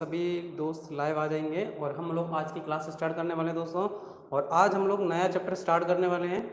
सभी दोस्त लाइव आ जाएंगे और हम लोग आज की क्लास स्टार्ट करने वाले हैं दोस्तों। और आज हम लोग नया चैप्टर स्टार्ट करने वाले हैं।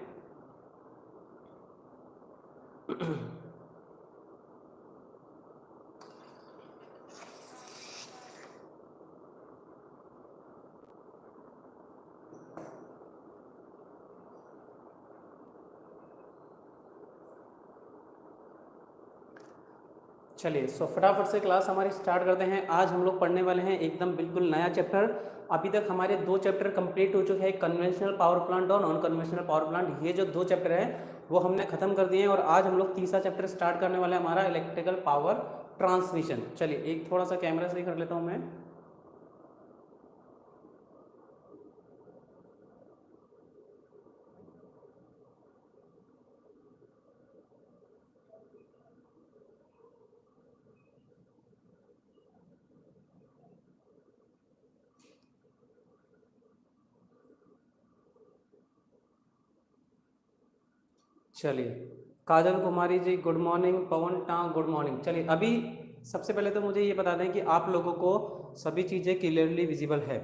चलिए फटाफट से क्लास हमारी स्टार्ट करते हैं। आज हम लोग पढ़ने वाले हैं एकदम बिल्कुल नया चैप्टर। अभी तक हमारे 2 चैप्टर कंप्लीट हो चुके हैं, कन्वेंशनल पावर प्लांट और नॉन कन्वेंशनल पावर प्लांट। ये जो 2 चैप्टर हैं वो हमने खत्म कर दिए हैं और आज हम लोग तीसरा चैप्टर स्टार्ट करने वाले हैं, हमारा इलेक्ट्रिकल पावर ट्रांसमिशन। चलिए एक थोड़ा सा कैमरा सही कर लेता हूँ मैं। चलिए काजल कुमारी जी गुड मॉर्निंग, पवन टांग गुड मॉर्निंग। चलिए अभी सबसे पहले तो मुझे ये बता दें कि आप लोगों को सभी चीज़ें क्लियरली विजिबल है।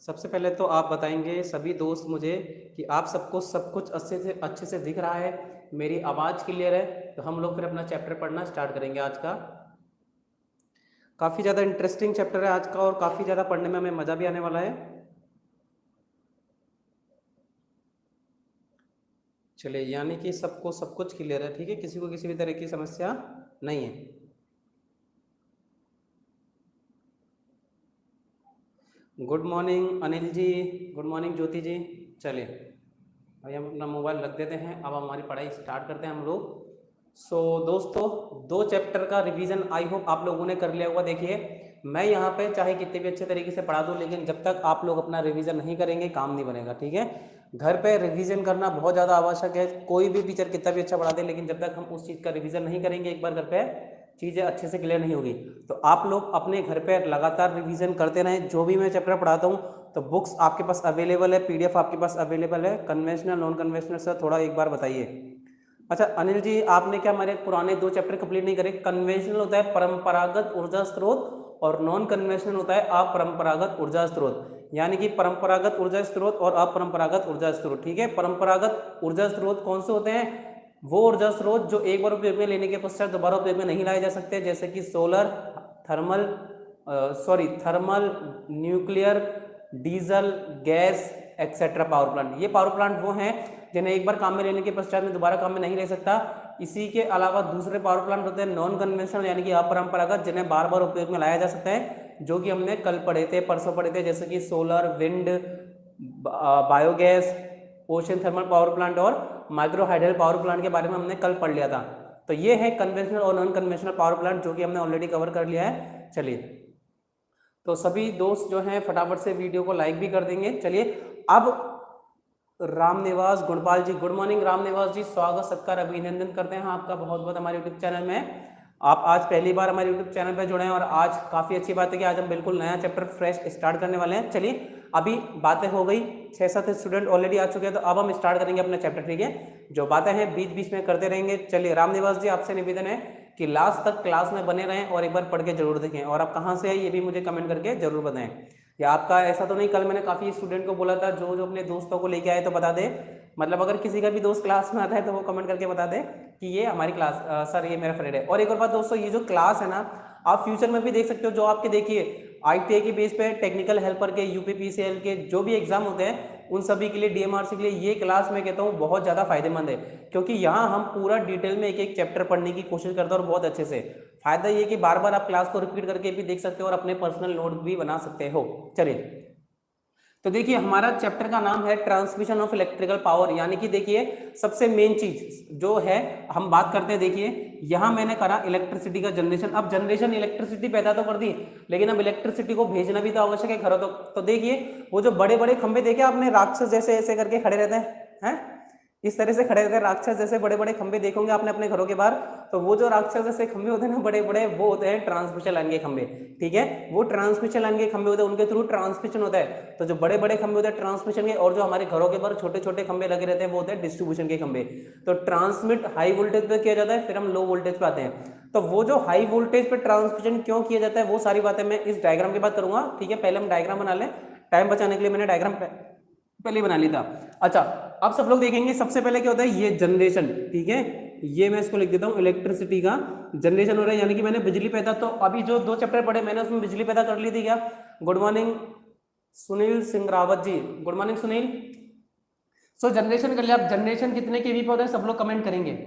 सबसे पहले तो आप बताएंगे सभी दोस्त मुझे कि आप सबको सब कुछ अच्छे से दिख रहा है, मेरी आवाज़ क्लियर है। तो हम लोग फिर अपना चैप्टर पढ़ना स्टार्ट करेंगे आज का। काफ़ी ज़्यादा इंटरेस्टिंग चैप्टर है आज का और काफ़ी ज़्यादा पढ़ने में हमें मज़ा भी आने वाला है। चलिए यानी कि सबको सब कुछ क्लियर है, ठीक है, किसी को किसी भी तरह की समस्या नहीं है। Good morning Anil ji, good morning ज्योति जी। चलिए अभी हम अपना मोबाइल रख देते हैं, अब हमारी पढ़ाई स्टार्ट करते हैं हम लोग। दोस्तों 2 चैप्टर का रिवीजन आई होप आप लोगों ने कर लिया होगा। देखिए मैं यहाँ पे चाहे कितने भी अच्छे तरीके से पढ़ा दूँ, लेकिन जब तक आप लोग अपना रिवीजन नहीं करेंगे काम नहीं बनेगा, ठीक है। घर पे रिवीजन करना बहुत ज़्यादा आवश्यक है। कोई भी टीचर कितना भी अच्छा पढ़ा दे, लेकिन जब तक हम उस चीज़ का रिवीजन नहीं करेंगे एक बार घर पे, चीज़ें अच्छे से क्लियर नहीं होगी। तो आप लोग अपने घर पे लगातार रिवीजन करते रहें। जो भी मैं चैप्टर पढ़ाता हूँ तो बुक्स आपके पास अवेलेबल है, पीडीएफ आपके पास अवेलेबल है। कन्वेंशनल नॉन कन्वेंशनल सर थोड़ा एक बार बताइए। अच्छा अनिल जी आपने क्या हमारे पुराने 2 चैप्टर कंप्लीट नहीं करे। कन्वेंशनल होता है परंपरागत ऊर्जा स्रोत और नॉन कन्वेंशनल होता है अपरंपरागत ऊर्जा स्रोत। यानी कि परंपरागत ऊर्जा स्रोत और अपरंपरागत ऊर्जा स्रोत, ठीक है। परंपरागत ऊर्जा स्रोत कौन से होते हैं? वो ऊर्जा स्रोत जो एक बार उपयोग में लेने के पश्चात दोबारा उपयोग में नहीं लाए जा सकते, जैसे कि solar, thermal, nuclear, diesel, gas etcetera power plant. ये पावर प्लांट वो हैं जिन्हें एक बार काम में लेने के पश्चात में दोबारा काम में नहीं ले सकता। इसी के अलावा दूसरे पावर प्लांट होते हैं नॉन कन्वेंशनल यानी कि अपरंपरागत, जिन्हें बार बार उपयोग में लाया जा सकता है, जो कि हमने कल पढ़े थे, परसों पढ़े थे, जैसे कि solar, wind, biogas, ocean thermal power plant और माइक्रो हाइडल पावर प्लांट के बारे में हमने कल पढ़ लिया था। तो ये है कन्वेंशनल और नॉन कन्वेंशनल पावर प्लांट, जो कि हमने ऑलरेडी कवर कर लिया है। चलिए तो सभी दोस्त जो हैं फटाफट से वीडियो को लाइक भी कर देंगे। चलिए अब राम निवास गुणपाल जी गुड मॉर्निंग। राम निवास जी स्वागत सत्कार अभिनंदन करते हैं आपका बहुत बहुत हमारे यूट्यूब चैनल में। आप आज पहली बार हमारे यूट्यूब चैनल पर जुड़े हैं और आज काफ़ी अच्छी बात है कि आज हम बिल्कुल नया चैप्टर फ्रेश स्टार्ट करने वाले हैं। चलिए अभी बातें हो गई, 6-7 स्टूडेंट ऑलरेडी आ चुके हैं, तो अब हम स्टार्ट करेंगे अपना चैप्टर, ठीक है। जो बातें हैं बीच बीच में करते रहेंगे। चलिए राम निवास जी आपसे निवेदन है कि लास्ट तक क्लास में बने रहें और एक बार पढ़ के जरूर देखें, और आप कहाँ से है ये भी मुझे कमेंट करके जरूर बताएं। या आपका ऐसा तो नहीं, कल मैंने काफ़ी स्टूडेंट को बोला था जो जो अपने दोस्तों को लेके आए तो बता दे, मतलब अगर किसी का भी दोस्त क्लास में आता है तो वो कमेंट करके बता दे कि ये हमारी क्लास सर ये मेरा फ्रेंड है। और एक और बात दोस्तों, ये जो क्लास है ना आप फ्यूचर में भी देख सकते हो। जो आपके देखिए ITI के बेस पे टेक्निकल हेल्पर के, UPPCL के जो भी एग्जाम होते हैं उन सभी के लिए, DMRC के लिए ये क्लास मैं कहता हूँ बहुत ज़्यादा फायदेमंद है, क्योंकि यहाँ हम पूरा डिटेल में एक एक चैप्टर पढ़ने की कोशिश करते हैं और बहुत अच्छे से। फायदा ये कि बार बार आप क्लास को रिपीट करके भी देख सकते हो और अपने पर्सनल नोट भी बना सकते हो। चलिए तो देखिए हमारा चैप्टर का नाम है ट्रांसमिशन ऑफ इलेक्ट्रिकल पावर। यानी कि देखिए सबसे मेन चीज जो है हम बात करते हैं, देखिए यहां मैंने करा इलेक्ट्रिसिटी का जनरेशन। अब जनरेशन इलेक्ट्रिसिटी पैदा तो कर दी, लेकिन अब इलेक्ट्रिसिटी को भेजना भी तो आवश्यक है घरों तक। तो देखिए वो जो बड़े बड़े खंभे देखे आपने, राक्षस जैसे ऐसे करके खड़े रहते हैं, इस तरह से खड़े रहते हैं राक्षस जैसे बड़े बड़े खंभे देखोगे आपने अपने घरों के बाहर। तो वो जो राक्षस जैसे खंभे होते हैं ना बड़े बड़े, वो होते हैं ट्रांसमिशन लाइन के खंभे, ठीक है। वो ट्रांसमिशन लाइन के खंभे होते हैं, उनके थ्रू ट्रांसमिशन होता है। तो जो बड़े बड़े खंभे होते हैं ट्रांसमिशन के, और जो हमारे घरों के बाहर छोटे छोटे खंभे लगे रहते हैं वो होते हैं डिस्ट्रीब्यूशन के खंभे। तो ट्रांसमिट हाई वोल्टेज पे किया जाता है, फिर हम लो वोल्टेज पे आते हैं। तो वो जो हाई वोल्टेज पे ट्रांसमिशन क्यों किया जाता है वो सारी बातें मैं इस डायग्राम के बाद करूंगा, ठीक है। पहले हम डायग्राम बना लें, टाइम बचाने के लिए मैंने डायग्राम पहले बना लिया था। अच्छा, अब सब लोग देखेंगे सबसे पहले क्या होता है, ये जनरेशन, ठीक है, ये मैं इसको लिख देता हूँ, इलेक्ट्रिसिटी का जनरेशन हो रहा है, यानी कि मैंने बिजली पैदा, तो अभी जो 2 चैप्टर पढ़े मैंने उसमें बिजली पैदा कर ली थी क्या। Good morning Sunil Singh Rawat ji, good morning Sunil. So generation कर लिया। आप जनरेशन कितने केवी पे होता है सब लोग कमेंट करेंगे,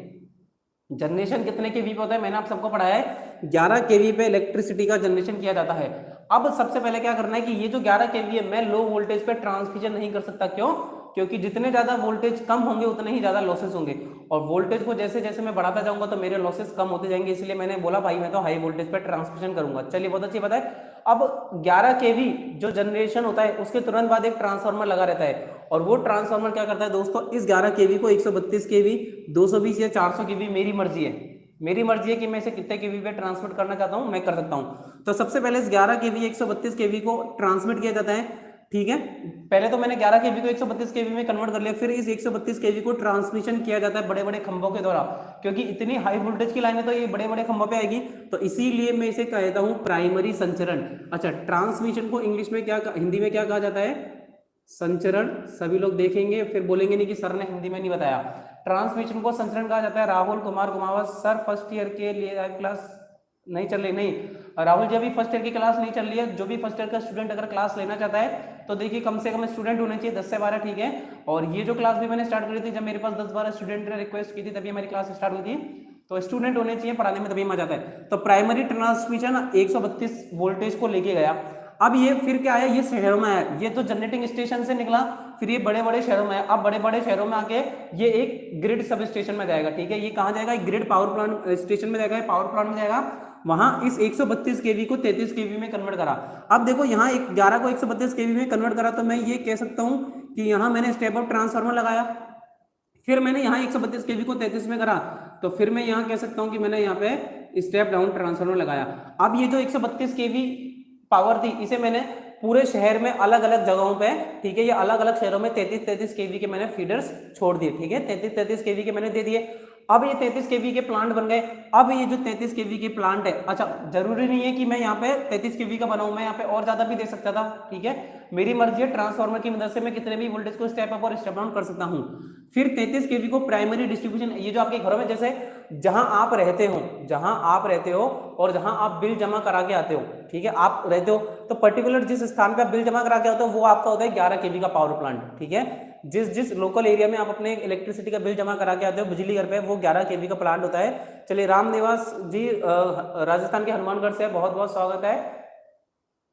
जनरेशन कितने केवी पे होता है, मैंने आप सबको पढ़ाया है 11 केवी पे इलेक्ट्रिसिटी का जनरेशन किया जाता है। अब सबसे पहले क्या करना है कि ये जो 11 केवी है मैं लो वोल्टेज पे ट्रांसमिशन नहीं कर सकता, क्यों, क्योंकि जितने ज्यादा वोल्टेज कम होंगे उतने ही ज्यादा लॉसेस होंगे, और वोल्टेज को जैसे जैसे मैं बढ़ाता जाऊंगा तो मेरे लॉसेस कम होते जाएंगे, इसलिए मैंने बोला भाई मैं तो हाई वोल्टेज पे ट्रांसमिशन करूंगा। चलिए बहुत अच्छी बात है। अब 11 केवी जो जनरेशन होता है उसके तुरंत बाद एक ट्रांसफार्मर लगा रहता है, और वो ट्रांसफार्मर क्या करता है दोस्तों, इस 11 केवी को 132 केवी, 220 या 400 केवी मेरी मर्जी है, मेरी मर्जी है कि मैं इसे कितने केवी पे ट्रांसमिट करना चाहता हूं, मैं कर सकता हूं। तो सबसे पहले इस 11 केवी 132 केवी को ट्रांसमिट किया जाता है, ठीक है। पहले तो मैंने 11 केवी को 132 केवी में कन्वर्ट कर लिया, फिर इस 132 केवी को ट्रांसमिशन किया जाता है बड़े बड़े खंभों के द्वारा, क्योंकि इतनी हाई वोल्टेज की लाइनें तो ये बड़े बड़े खंभों पे आएगी, तो इसीलिए मैं इसे कहता हूं प्राइमरी संचरण। अच्छा, ट्रांसमिशन को इंग्लिश में क्या, हिंदी में क्या कहा जाता है, संचरण। सभी लोग देखेंगे फिर बोलेंगे नहीं कि सर ने हिंदी में नहीं बताया। ट्रांसमिशन को संचरण कहा जाता है। Rahul Kumar Kumawat sir first year के लिए क्लास नहीं चल रही, नहीं राहुल जी अभी फर्स्ट ईयर की क्लास नहीं चल रही है। जो भी फर्स्ट ईयर का स्टूडेंट अगर क्लास लेना चाहता है तो देखिए कम से कम स्टूडेंट होने चाहिए 10 से 12, ठीक है। और ये जो क्लास भी मैंने स्टार्ट करी थी, जब मेरे पास 10-12 स्टूडेंट ने रिक्वेस्ट की थी तभी हमारी क्लास स्टार्ट हुई थी, तो स्टूडेंट होने चाहिए पढ़ाने में तभी मजा आता है। तो प्राइमरी ट्रांसमिशन 132 वोल्टेज को लेके गया। अब ये फिर क्या आया, ये शहरों में आया, ये तो जनरेटिंग स्टेशन से निकला, फिर ये बड़े बड़े शहरों में आया। अब बड़े बड़े शहरों में आके ये एक ग्रिड सब स्टेशन में जाएगा, ठीक है। ये कहाँ जाएगा, एक ग्रिड पावर प्लांट स्टेशन में जाएगा, पावर प्लांट में जाएगा, वहां इस 132 केवी को 33 केवी में कन्वर्ट करा। अब देखो यहाँ 11 को 132 केवी में कन्वर्ट करा, तो मैं ये कह सकता हूं कि यहाँ मैंने स्टेप अप ट्रांसफार्मर लगाया, फिर मैंने यहाँ 132 केवी को 33 में करा, तो फिर मैं यहाँ कह सकता हूँ कि मैंने यहाँ पे स्टेप डाउन ट्रांसफार्मर लगाया। अब ये जो 132 केवी पावर थी इसे मैंने पूरे शहर में अलग अलग जगहों पे, ठीक है, ये अलग अलग शहरों में 33 केवी के मैंने फीडर्स छोड़ दिए, ठीक है, 33 केवी के मैंने दे दिए। अब ये 33 केवी के प्लांट बन गए। अब ये जो 33 केवी के प्लांट है, अच्छा जरूरी नहीं है कि मैं यहाँ पे 33 केवी का बनाऊं, मैं यहाँ पे और ज्यादा भी दे सकता था, ठीक है, मेरी मर्जी है। ट्रांसफार्मर की मदद से मैं कितने भी वोल्टेज को स्टेप अप और स्टेप डाउन कर सकता हूँ। फिर 33 केवी को प्राइमरी डिस्ट्रीब्यूशन, ये जो आपके घरों में जैसे जहां आप रहते हो और जहां आप बिल जमा करा के आते हो, ठीक है, आप रहते हो तो पर्टिकुलर जिस स्थान पे आप बिल जमा करा के आते हो वो आपका होता है 11 केवी का पावर प्लांट, ठीक है। जिस लोकल एरिया में आप अपने इलेक्ट्रिसिटी का बिल जमा करा के आते हो बिजली घर पे, वो 11 केवी का प्लांट होता है। चलिए राम निवास जी राजस्थान के हनुमानगढ़ से बहुत बहुत स्वागत है।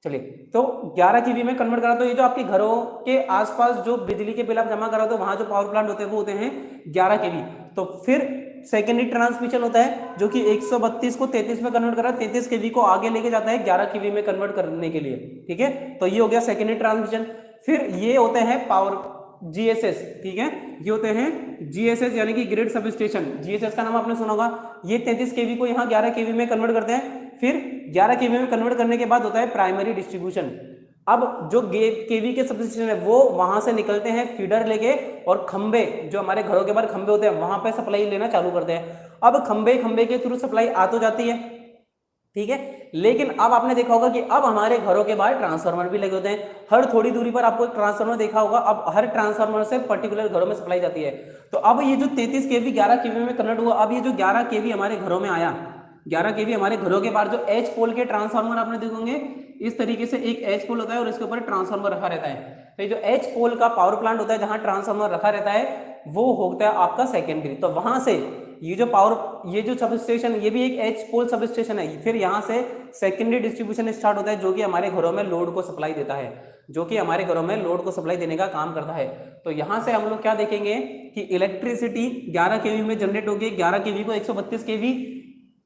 चलिए तो 11 केवी में कन्वर्ट करा, तो ये जो आपके घरों के आसपास जो बिजली के बिल आप जमा करा तो वहां जो पावर प्लांट होते हैं वो होते हैं 11 केवी। तो फिर सेकेंडरी ट्रांसमिशन होता है जो कि 132 को 33 में कन्वर्ट करा, 33 केवी को आगे लेके जाता है 11 केवी में कन्वर्ट करने के लिए, ठीक है। तो ये हो गया सेकेंडरी ट्रांसमिशन। फिर ये होते हैं पावर जीएसएस, ठीक है, ये होते हैं जीएसएस यानी कि ग्रिड सब स्टेशन। जीएसएस का नाम आपने सुना होगा। ये 33 केवी को यहाँ 11 केवी में कन्वर्ट करते हैं। फिर 11 केवी में कन्वर्ट करने के बाद होता है प्राइमरी डिस्ट्रीब्यूशन। अब जो केवी के सब स्टेशन है वो वहां से निकलते हैं फीडर लेके, और खंबे जो हमारे घरों के बाहर खंबे होते हैं वहां पे सप्लाई लेना चालू करते हैं। अब खंबे के थ्रू सप्लाई आ तो जाती है, ठीक है, लेकिन अब आपने देखा होगा कि अब हमारे घरों के बाहर ट्रांसफार्मर भी लगे होते हैं। हर थोड़ी दूरी पर आपको एक ट्रांसफार्मर देखा होगा। अब हर ट्रांसफार्मर से पर्टिकुलर घरों में सप्लाई जाती है। तो अब ये जो 33 केवी 11 केवी में कन्वर्ट हुआ, अब ये जो 11 केवी हमारे घरों में आया, 11 केवी हमारे घरों के बाहर जो एच पोल के ट्रांसफार्मर आपने देखोगे इस तरीके से एक एच पोल होता है और इसके ऊपर ट्रांसफार्मर रखा रहता है। तो ये जो एच पोल का पावर प्लांट होता है जहां ट्रांसफार्मर रखा रहता है वो होता है आपका सेकेंडरी। तो वहां से ये जो सब स्टेशन, ये भी एक एच पोल सब स्टेशन है। फिर यहाँ से सेकेंडरी डिस्ट्रीब्यूशन स्टार्ट होता है जो कि हमारे घरों में लोड को सप्लाई देता है, जो कि हमारे घरों में लोड को सप्लाई देने का काम करता है। तो यहाँ से हम लोग क्या देखेंगे कि इलेक्ट्रिसिटी 11 केवी में जनरेट होगी। 11 केवी को 132 केवी,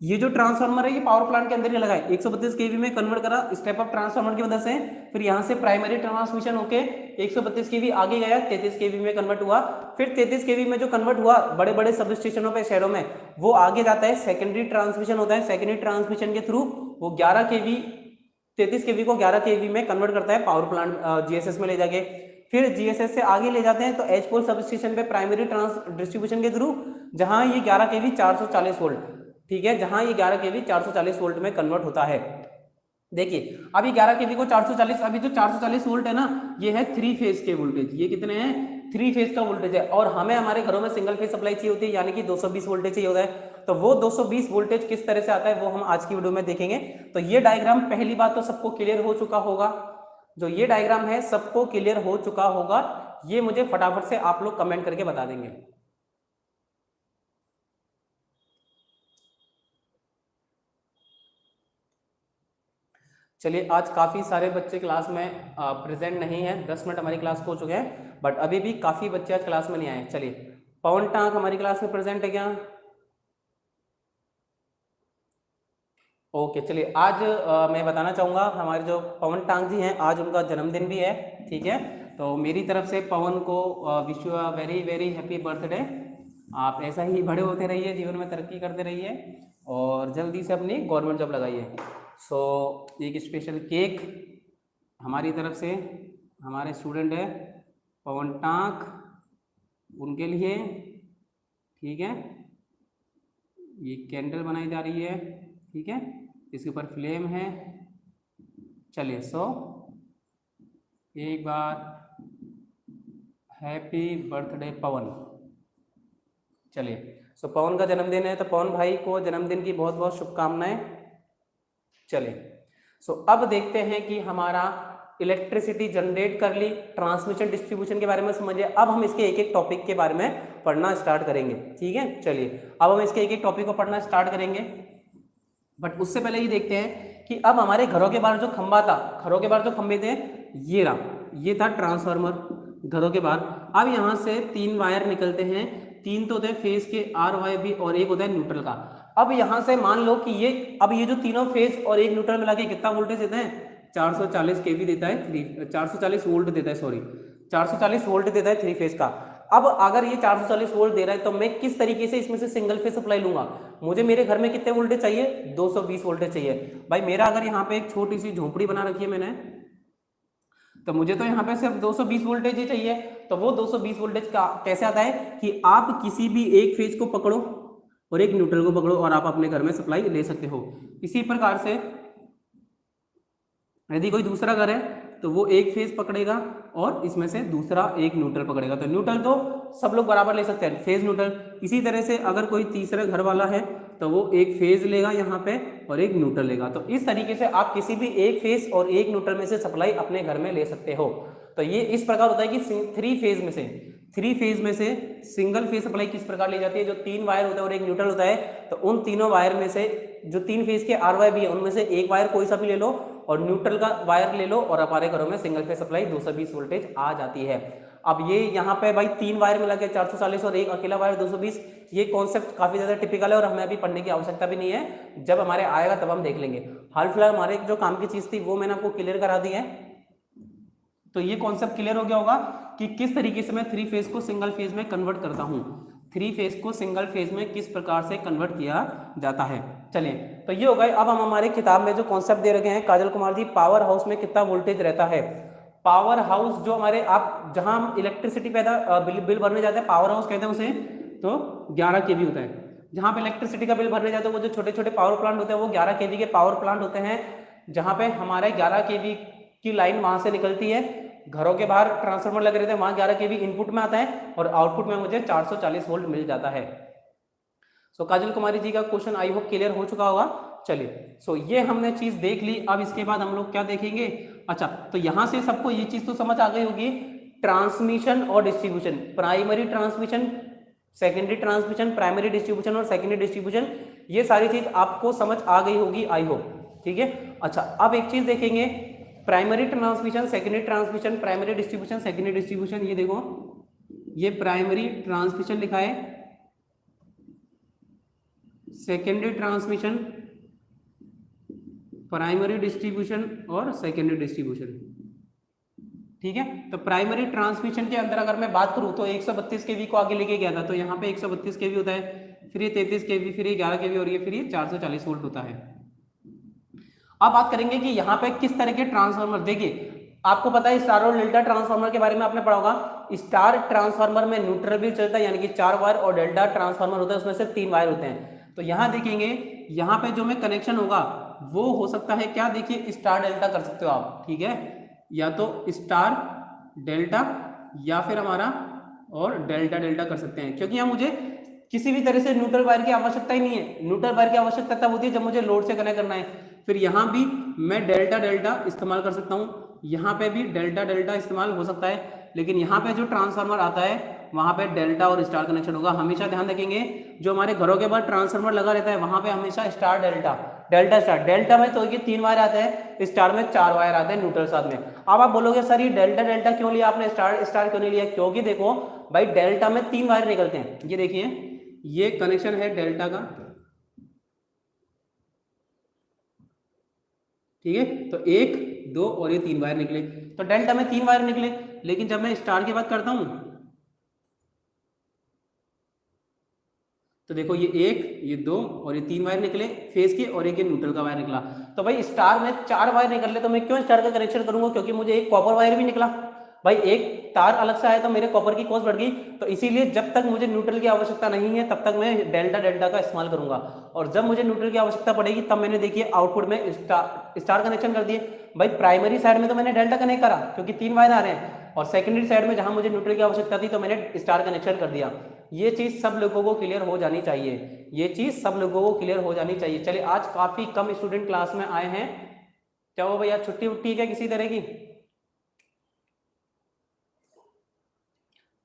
ये जो ट्रांसफार्मर है ये पावर प्लांट के अंदर ही लगा है, 132 केवी में कन्वर्ट करा स्टेप अप ट्रांसफार्मर की मदद से। फिर यहाँ से प्राइमरी ट्रांसमिशन होके 132 केवी आगे गया, 33 केवी में कन्वर्ट हुआ। फिर 33 केवी में जो कन्वर्ट हुआ बड़े बड़े सब स्टेशनों पे शहरों में, वो आगे जाता है सेकेंडरी ट्रांसमिशन होता है। सेकेंडरी ट्रांसमिशन के थ्रू वो 11 केवी 33 केवी को 11 केवी में कन्वर्ट करता है पावर प्लांट जीएसएस में ले जाके। फिर जीएसएस से आगे ले जाते हैं तो एच पोल सब स्टेशन पे प्राइमरी डिस्ट्रीब्यूशन के थ्रू, जहां ये 11 केवी 440 वोल्ट ठीक है, जहां ये 11 केवी 440 वोल्ट में कन्वर्ट होता है। देखिए अभी 11 केवी को 440, अभी जो 440 वोल्ट है ना, ये है 3 फेज के वोल्टेज, ये कितने हैं 3 फेज का वोल्टेज है, और हमें हमारे घरों में सिंगल फेज सप्लाई चाहिए होती है, यानी कि 220 वोल्टेज चाहिए होता है। तो वो 220 वोल्टेज किस तरह से आता है वो हम आज की वीडियो में देखेंगे। तो ये डायग्राम पहली बात तो सबको क्लियर हो चुका होगा, जो ये डायग्राम है सबको क्लियर हो चुका होगा, ये मुझे फटाफट से आप लोग कमेंट करके बता देंगे। चलिए आज काफ़ी सारे बच्चे क्लास में प्रेजेंट नहीं है, 10 मिनट हमारी क्लास को हो चुके हैं, बट अभी भी काफ़ी बच्चे आज क्लास में नहीं आए। चलिए पवन टांक हमारी क्लास में प्रेजेंट है क्या? ओके चलिए आज मैं बताना चाहूँगा हमारे जो पवन टांग जी हैं आज उनका जन्मदिन भी है, ठीक है। तो मेरी तरफ से पवन को wish you a very very happy birthday. आप ऐसा ही बड़े होते रहिए, जीवन में तरक्की करते रहिए और जल्दी से अपनी गवर्नमेंट जॉब लगाइए। सो एक स्पेशल केक हमारी तरफ से हमारे स्टूडेंट है पवन टांक, उनके लिए, ठीक है। ये कैंडल बनाई जा रही है, ठीक है, इसके ऊपर फ्लेम है। चलिए सो एक बार हैप्पी बर्थडे पवन। चलिए सो पवन का जन्मदिन है तो पवन भाई को जन्मदिन की बहुत बहुत शुभकामनाएं। चलिए सो अब देखते हैं कि हमारा इलेक्ट्रिसिटी जनरेट कर ली, ट्रांसमिशन डिस्ट्रीब्यूशन के बारे में समझिए। अब हम इसके एक एक टॉपिक के बारे में पढ़ना स्टार्ट करेंगे, ठीक है। चलिए अब हम इसके एक एक टॉपिक को पढ़ना स्टार्ट करेंगे, बट उससे पहले ये देखते हैं कि अब हमारे घरों के बाहर जो खंबा था, घरों के बाहर जो खंबे थे, ये रहा, ये था ट्रांसफार्मर घरों के बाहर। अब यहाँ से 3 वायर निकलते हैं, 3 तो होते हैं फेज के RYB और एक होता है न्यूट्रल का। अब यहाँ से मान लो कि ये जो तीनों फेज और एक न्यूट्रल मिला के कितना वोल्टेज देता है 440 kV देता है, 440 वोल्ट देता है, सॉरी 440 वोल्ट देता है 3 फेज का। अब अगर ये 440 वोल्ट दे रहा है तो मैं किस तरीके से इसमें से सिंगल फेज सप्लाई लूंगा? मुझे मेरे घर में कितने वोल्टेज चाहिए 220 वोल्टेज चाहिए। भाई मेरा अगर यहाँ पे एक छोटी सी झोपड़ी बना रखी है मैंने, तो मुझे तो यहाँ पे सिर्फ 220 वोल्टेज ही चाहिए। तो वो 220 वोल्टेज का कैसे आता है कि आप किसी भी एक फेज को पकड़ो और एक न्यूट्रल को पकड़ो और आप अपने घर में सप्लाई ले सकते हो। इसी प्रकार से यदि कोई दूसरा घर है तो वो एक फेज पकड़ेगा और इसमें से दूसरा एक न्यूट्रल पकड़ेगा। तो न्यूट्रल तो सब लोग बराबर ले सकते हैं, फेज न्यूट्रल। इसी तरह से अगर कोई तीसरा घर वाला है तो वो एक फेज लेगा यहाँ पे और एक न्यूट्रल लेगा। तो इस तरीके से आप किसी भी एक फेज और एक न्यूट्रल में से सप्लाई अपने घर में ले सकते हो। तो ये इस प्रकार होता है कि 3 फेज में से सिंगल फेज सप्लाई किस प्रकार ली जाती है। जो 3 वायर होता है और एक न्यूट्रल होता है, तो उन तीनों वायर में से जो 3 फेज के RYB है उनमें से एक वायर कोई सा भी ले लो और न्यूट्रल का वायर ले लो और हमारे घरों में सिंगल फेज सप्लाई 220 वोल्टेज आ जाती है। अब ये यहाँ पे भाई 3 वायर मिला के 440 और एक अकेला वायर 220, ये कॉन्सेप्ट काफी ज्यादा टिपिकल है और हमें अभी पढ़ने की आवश्यकता भी नहीं है, जब हमारे आएगा तब हम देख लेंगे। हाल फिलहाल हमारे जो काम की चीज थी वो मैंने आपको क्लियर करा दी है। तो ये कॉन्सेप्ट क्लियर हो गया होगा कि किस तरीके से मैं 3 फेज को सिंगल फेज में कन्वर्ट करता हूं, 3 फेज को सिंगल फेज में किस प्रकार से कन्वर्ट किया जाता है। चलिए तो ये हो गए। अब हम हमारे किताब में जो कॉन्सेप्ट दे रखे हैं काजल कुमार जी, पावर हाउस में कितना वोल्टेज रहता है। पावर हाउस जो हमारे आप जहां हम इलेक्ट्रिसिटी पैदा बिल भरने जाते हैं, पावर हाउस कहते हैं उसे, तो 11 kV होता है। जहां पे इलेक्ट्रिसिटी का बिल भरने जाते हैं वो जो छोटे छोटे पावर प्लांट होते हैं वो 11 kV के पावर प्लांट होते हैं, जहां पे हमारे 11 kV की लाइन वहां से निकलती है। घरों के बाहर ट्रांसफार्मर लगे रहते हैं, वहां 11 kV इनपुट में आता है और आउटपुट में मुझे 440 वोल्ट मिल जाता है। सो काजल कुमारी जी का क्वेश्चन आई होप क्लियर हो चुका होगा। चलिए सो ये हमने चीज देख ली। अब इसके बाद हम लोग क्या देखेंगे, अच्छा तो यहां से सबको ये चीज तो समझ आ गई होगी, ट्रांसमिशन और distribution, primary transmission, secondary transmission, primary distribution और सेकेंडरी डिस्ट्रीब्यूशन, ये सारी चीज आपको समझ आ गई होगी आई होप, ठीक है। अच्छा अब एक चीज देखेंगे, primary transmission, secondary transmission, primary distribution, secondary distribution. ये देखो ये प्राइमरी ट्रांसमिशन लिखा है, सेकेंडरी ट्रांसमिशन, प्राइमरी डिस्ट्रीब्यूशन और सेकेंडरी डिस्ट्रीब्यूशन, ठीक है। तो प्राइमरी ट्रांसमिशन के अंदर अगर मैं बात करूं तो 132 kV को आगे लेके गया था, तो यहाँ पे 132 kV होता है, फिर ये 33 kV, फिर ये 11 kV और ये फिर ये 440 वोल्ट होता है। अब बात करेंगे कि यहाँ पे किस तरह के ट्रांसफार्मर, देखिए आपको पता है स्टार और डेल्टा ट्रांसफार्मर के बारे में आपने पढ़ा होगा। स्टार ट्रांसफार्मर में न्यूट्रल भी चलता है यानी कि 4 वायर, और डेल्टा ट्रांसफार्मर होता है उसमें से 3 वायर होते हैं। तो यहाँ देखेंगे, यहाँ पे जो में कनेक्शन होगा वो हो सकता है क्या, देखिए स्टार डेल्टा कर सकते हो आप, ठीक है, या तो स्टार डेल्टा या फिर हमारा और डेल्टा डेल्टा कर सकते हैं, क्योंकि यहाँ मुझे किसी भी तरह से न्यूट्रल वायर की आवश्यकता ही नहीं है। न्यूट्रल वायर की आवश्यकता तब होती है जब मुझे लोड से कनेक्ट करना है। फिर यहाँ भी मैं डेल्टा डेल्टा इस्तेमाल कर सकता हूँ, यहाँ पे भी डेल्टा डेल्टा इस्तेमाल हो सकता है, लेकिन यहाँ पे जो ट्रांसफार्मर आता है वहाँ पे डेल्टा और स्टार कनेक्शन होगा। हमेशा ध्यान रखेंगे, जो हमारे घरों के बाहर ट्रांसफार्मर लगा रहता है वहाँ पे हमेशा star delta, delta star. Delta में तो ये 3 वायर आते हैं, स्टार में 4 वायर आते हैं न्यूट्रल साथ में। अब आप बोलोगे सर ये डेल्टा डेल्टा क्यों लिया आपने, स्टार स्टार क्यों नहीं लिया? क्योंकि देखो भाई डेल्टा में 3 वायर निकलते हैं। ये देखिए ये कनेक्शन है डेल्टा का, ठीक है, तो 1 2 और ये 3 वायर निकले, तो डेल्टा में 3 वायर निकले। लेकिन जब मैं स्टार की बात करता हूं तो देखो ये 1 ये 2 और ये 3 वायर निकले फेज के, और एक ये न्यूट्रल का वायर निकला। तो भाई स्टार में 4 वायर निकले तो मैं क्यों स्टार का कनेक्शन करूंगा, क्योंकि मुझे एक कॉपर वायर भी निकला। भाई एक तार अलग से आया तो मेरे कॉपर की कॉस्ट बढ़ गई। तो इसीलिए जब तक मुझे न्यूट्रल की आवश्यकता नहीं है तब तक मैं डेल्टा डेल्टा का इस्तेमाल करूंगा, और जब मुझे न्यूट्रल की आवश्यकता पड़ेगी तब मैंने देखिए आउटपुट में स्टार कनेक्शन कर दिए। भाई प्राइमरी साइड में तो मैंने डेल्टा कनेक्ट करा क्योंकि 3 वायर आ रहे हैं, और सेकेंडरी साइड में जहां मुझे न्यूट्रल की आवश्यकता थी तो मैंने स्टार कनेक्शन कर दिया। ये चीज सब लोगों को क्लियर हो जानी चाहिए, ये चीज सब लोगों को क्लियर हो जानी चाहिए। चलिए आज काफी कम स्टूडेंट क्लास में आए हैं, क्या वो भैया छुट्टी उट्टी क्या किसी तरह की?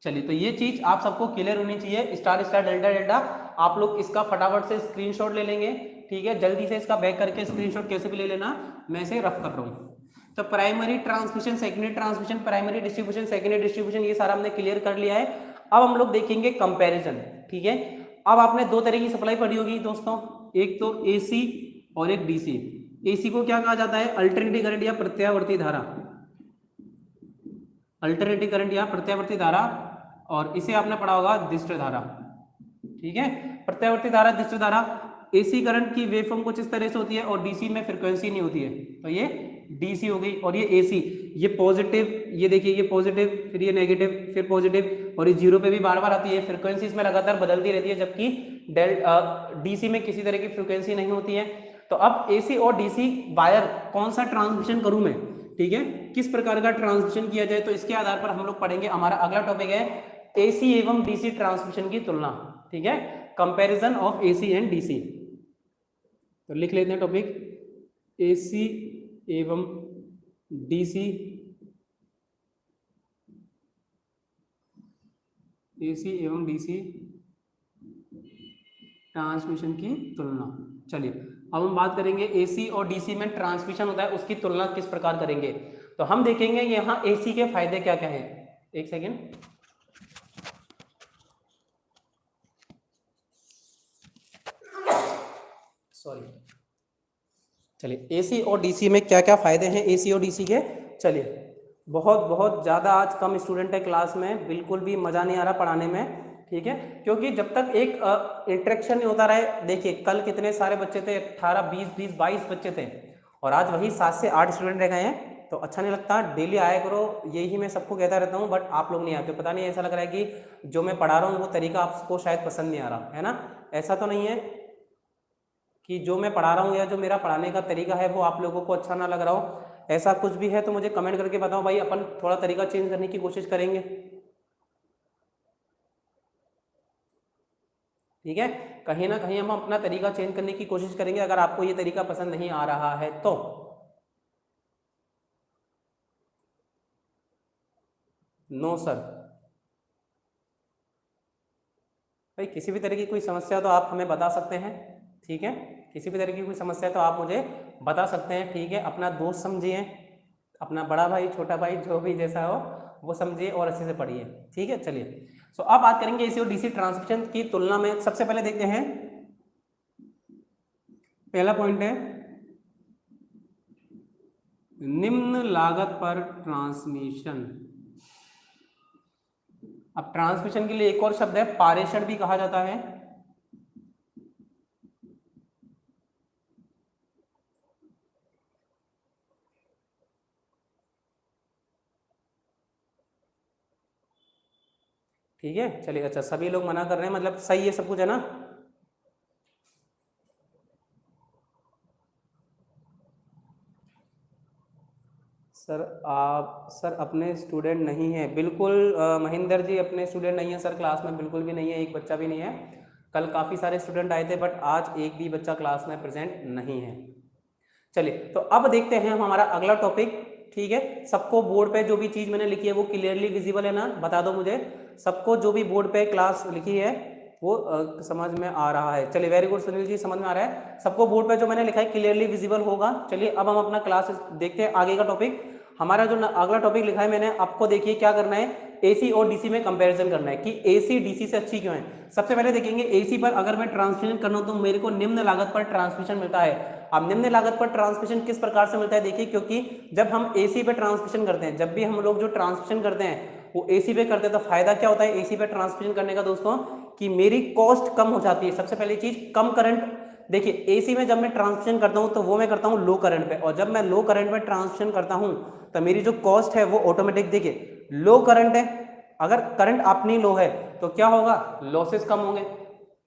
चलिए तो ये चीज आप सबको क्लियर होनी चाहिए, स्टार स्टार डेल्टा डेल्टा। आप लोग इसका फटाफट से स्क्रीनशॉट ले लेंगे, ठीक है, जल्दी से इसका बैक करके स्क्रीनशॉट कैसे भी ले लेना, मैं इसे रफ कर रहा हूँ। तो primary transmission, secondary transmission, primary distribution, secondary distribution, ये सारा हमने क्लियर कर लिया है। अब हम लोग देखेंगे कंपैरिजन, ठीक है। अब आपने 2 तरह की सप्लाई पढ़ी होगी दोस्तों, एक तो एसी और एक डीसी। एसी को क्या कहा जाता है, अल्टरनेटिंग करंट या प्रत्यावर्ती धारा, अल्टरनेटिंग करंट या प्रत्यावर्ती धारा, और इसे आपने पढ़ा होगा दिष्ट धारा, ठीक है। प्रत्यावर्ती धारा, दिष्ट धारा। एसी करंट की वेवफॉर्म कुछ इस तरह से होती है और डीसी में फ्रीक्वेंसी नहीं होती है, तो ये डीसी हो गई। और ये एसी, ये पॉजिटिव, ये देखिए ये पॉजिटिव, फिर ये नेगेटिव, फिर पॉजिटिव, और ये जीरो पे भी बार बार आती है। फ्रीक्वेंसी इसमें लगातार बदलती रहती है, जबकि डीसी में किसी तरह की फ्रीक्वेंसी नहीं होती है। तो अब एसी और डीसी वायर कौन सा ट्रांसमिशन करूं मैं, ठीक है, किस प्रकार का ट्रांसमिशन किया जाए, तो इसके आधार पर हम लोग पढ़ेंगे। हमारा अगला टॉपिक है एसी एवं डीसी ट्रांसमिशन की तुलना, ठीक है, comparison of AC and DC. तो लिख लेते हैं टॉपिक, एसी एवं डीसी, एसी एवं डीसी ट्रांसमिशन की तुलना। चलिए अब हम बात करेंगे एसी और डीसी में ट्रांसमिशन होता है उसकी तुलना किस प्रकार करेंगे। तो हम देखेंगे यहाँ एसी के फायदे क्या क्या हैं। एक सेकेंड, सॉरी। चलिए एसी और डीसी में क्या क्या फायदे हैं एसी और डीसी के। चलिए बहुत बहुत ज़्यादा आज कम स्टूडेंट है क्लास में, बिल्कुल भी मज़ा नहीं आ रहा पढ़ाने में, ठीक है, क्योंकि जब तक एक इंटरेक्शन नहीं होता रहे। देखिए कल कितने सारे बच्चे थे, 18 20 22 बच्चे थे, और आज वही 7 से 8 स्टूडेंट रह गए हैं। तो अच्छा नहीं लगता, डेली आया करो, यही मैं सबको कहता रहता हूँ, बट आप लोग नहीं आते। पता नहीं, ऐसा लग रहा है कि जो मैं पढ़ा रहा हूँ वो तरीका आपको शायद पसंद नहीं आ रहा है ना। ऐसा तो नहीं है कि जो मैं पढ़ा रहा हूँ या जो मेरा पढ़ाने का तरीका है वो आप लोगों को अच्छा ना लग रहा हो। ऐसा कुछ भी है तो मुझे कमेंट करके बताओ भाई, अपन थोड़ा तरीका चेंज करने की कोशिश करेंगे, ठीक है। कहीं ना कहीं हम अपना तरीका चेंज करने की कोशिश करेंगे अगर आपको ये तरीका पसंद नहीं आ रहा है तो। नो सर, भाई किसी भी तरह की कोई समस्या तो आप हमें बता सकते हैं, ठीक है, किसी भी तरह की कोई समस्या तो आप मुझे बता सकते हैं, ठीक है। अपना दोस्त समझिए, अपना बड़ा भाई छोटा भाई जो भी जैसा हो वो समझिए और अच्छे से पढ़िए, ठीक है। चलिए सो अब बात करेंगे एसी और डीसी ट्रांसमिशन की तुलना में। सबसे पहले देखते हैं, पहला पॉइंट है निम्न लागत पर ट्रांसमिशन। अब ट्रांसमिशन के लिए एक और शब्द है पारेषण भी कहा जाता है, ठीक है। चलिए अच्छा, सभी लोग मना कर रहे हैं, मतलब सही है सब कुछ है ना। सर अपने स्टूडेंट नहीं है, बिल्कुल महेंद्र जी अपने स्टूडेंट नहीं है सर, क्लास में बिल्कुल भी नहीं है, एक बच्चा भी नहीं है। कल काफ़ी सारे स्टूडेंट आए थे बट आज एक भी बच्चा क्लास में प्रेजेंट नहीं है। चलिए तो अब देखते हैं हम हमारा अगला टॉपिक। ठीक है, सबको बोर्ड पे जो भी चीज़ मैंने लिखी है वो क्लियरली विजिबल है ना, बता दो मुझे। सबको जो भी बोर्ड पे क्लास लिखी है वो समझ में आ रहा है? चलिए वेरी गुड सुनील जी, समझ में आ रहा है सबको। बोर्ड पे जो मैंने लिखा है क्लियरली विजिबल होगा। चलिए अब हम अपना क्लास देखते हैं, आगे का टॉपिक। हमारा जो अगला टॉपिक लिखा है मैंने, आपको देखिए क्या करना है, एसी और डीसी में कंपैरिजन करना है कि एसी डीसी से अच्छी क्यों है। सबसे पहले देखेंगे एसी पर अगर मैं ट्रांसमिशन करना हूं तो मेरे को निम्न लागत पर ट्रांसमिशन मिलता है। अब निम्न लागत पर ट्रांसमिशन किस प्रकार से मिलता है, देखिए, क्योंकि जब हम एसी पे ट्रांसमिशन करते हैं, जब भी हम लोग जो ट्रांसमिशन करते हैं वो एसी पे करते हैं, तो फायदा क्या होता है एसी पे ट्रांसमिशन करने का दोस्तों, कि मेरी कॉस्ट कम हो जाती है। सबसे पहली चीज कम करंट। देखिए एसी में जब मैं ट्रांसमिशन करता हूं तो वो मैं करता हूं लो करंट पे, और जब मैं लो करंट में ट्रांसमिशन करता हूं तो मेरी जो कॉस्ट है वो ऑटोमेटिक, देखिए लो करंट है, अगर करंट अपनी लो है तो क्या होगा, लॉसेस कम होंगे।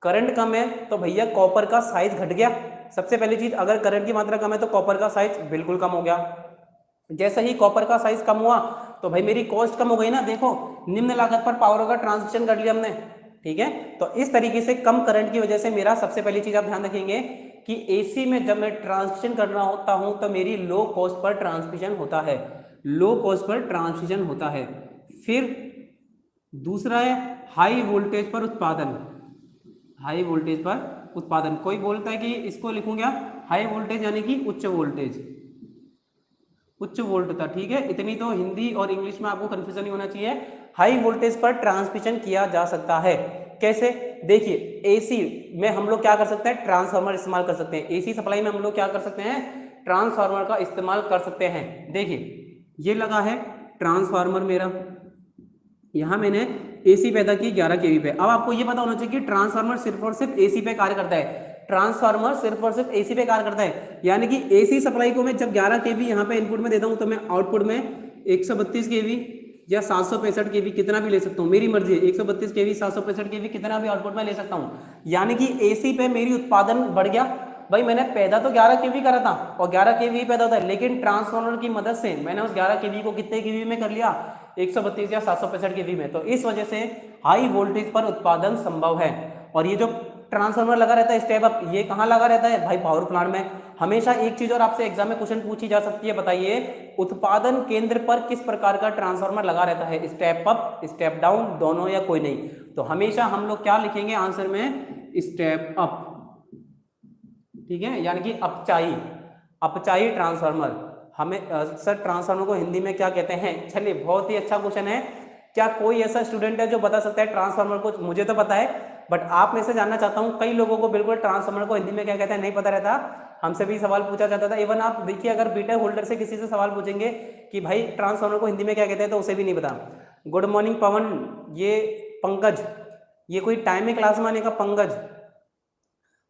करंट कम है तो भैया कॉपर का साइज घट गया। सबसे पहली चीज, अगर करंट की मात्रा कम है तो कॉपर का साइज बिल्कुल कम हो गया। जैसे ही कॉपर का साइज कम हुआ तो भाई मेरी कॉस्ट कम हो गई ना। देखो निम्न लागत पर पावर का ट्रांसमिशन कर लिया हमने। ठीक है, तो इस तरीके से कम करंट की वजह से मेरा, सबसे पहली चीज आप ध्यान रखेंगे कि एसी में जब मैं ट्रांसमिशन कर रहा होता हूं तो मेरी लो कॉस्ट पर ट्रांसमिशन होता है, लो कॉस्ट पर ट्रांसमिशन होता है। फिर दूसरा है हाई वोल्टेज पर उत्पादन। हाई वोल्टेज पर उत्पादन, कोई बोलता है कि इसको लिखूं क्या, हाई वोल्टेज यानी कि उच्च वोल्टेज, उच्च वोल्ट था। ठीक है, इतनी तो हिंदी और इंग्लिश में आपको कंफ्यूजन नहीं होना चाहिए। हाई वोल्टेज पर ट्रांसमिशन किया जा सकता है। कैसे, देखिए एसी में हम लोग क्या कर सकते हैं, ट्रांसफार्मर इस्तेमाल कर सकते हैं। एसी सप्लाई में हम लोग क्या कर सकते हैं, ट्रांसफार्मर का इस्तेमाल कर सकते हैं। देखिए ये लगा है ट्रांसफार्मर मेरा, यहां मैंने एसी पैदा की 11 केवी पे। अब आपको ये पता होना चाहिए कि ट्रांसफार्मर सिर्फ और सिर्फ एसी पे कार्य करता है। ट्रांसफार्मर सिर्फ और सिर्फ एसी पे कार्य करता है, यानी कि एसी सप्लाई को मैं जब 11 केवी यहाँ पे इनपुट में देता हूँ तो मैं आउटपुट में 132 केवी या 765 केवी कितना भी ले सकता हूँ, मेरी मर्जी है। 132 केवी 765 केवी कितना भी आउटपुट में ले सकता हूँ, यानी कि एसी पे मेरी उत्पादन बढ़ गया। भाई मैंने पैदा तो 11 केवी करा था और 11 केवी पैदा होता है, लेकिन ट्रांसफार्मर की मदद से मैंने उस 11 केवी को कितने केवी में कर लिया, 132 या 765 केवी में। तो इस वजह से हाई वोल्टेज पर उत्पादन संभव है। और ये जो ट्रांसफार्मर लगा रहता है स्टेप अप, ये कहाँ लगा रहता है भाई, पावर प्लांट में। हमेशा एक चीज और आपसे एग्जाम में क्वेश्चन पूछी जा सकती है, बताइए उत्पादन केंद्र पर किस प्रकार का ट्रांसफार्मर लगा रहता है, स्टेप अप स्टेप डाउन दोनों या कोई नहीं। तो हमेशा हम लोग क्या लिखेंगे आंसर में, स्टेप अप। ठीक है, यानी कि अपचाई, अपचाई ट्रांसफार्मर। हमें सर ट्रांसफार्मर को हिंदी में क्या कहते हैं। चलिए बहुत ही अच्छा क्वेश्चन है। क्या कोई ऐसा स्टूडेंट है जो बता सकता है ट्रांसफार्मर को, मुझे तो पता है बट आप में से जानना चाहता हूं, कई लोगों को बिल्कुल ट्रांसफार्मर को हिंदी में क्या कहते हैं नहीं पता रहता। हमसे भी सवाल पूछा जाता था, इवन आप देखिए अगर बीटेक होल्डर से किसी से सवाल पूछेंगे कि भाई ट्रांसफार्मर को हिंदी में क्या कहते हैं तो उसे भी नहीं पता। गुड मॉर्निंग पवन, ये पंकज, ये कोई टाइम में क्लास में आने का, पंकज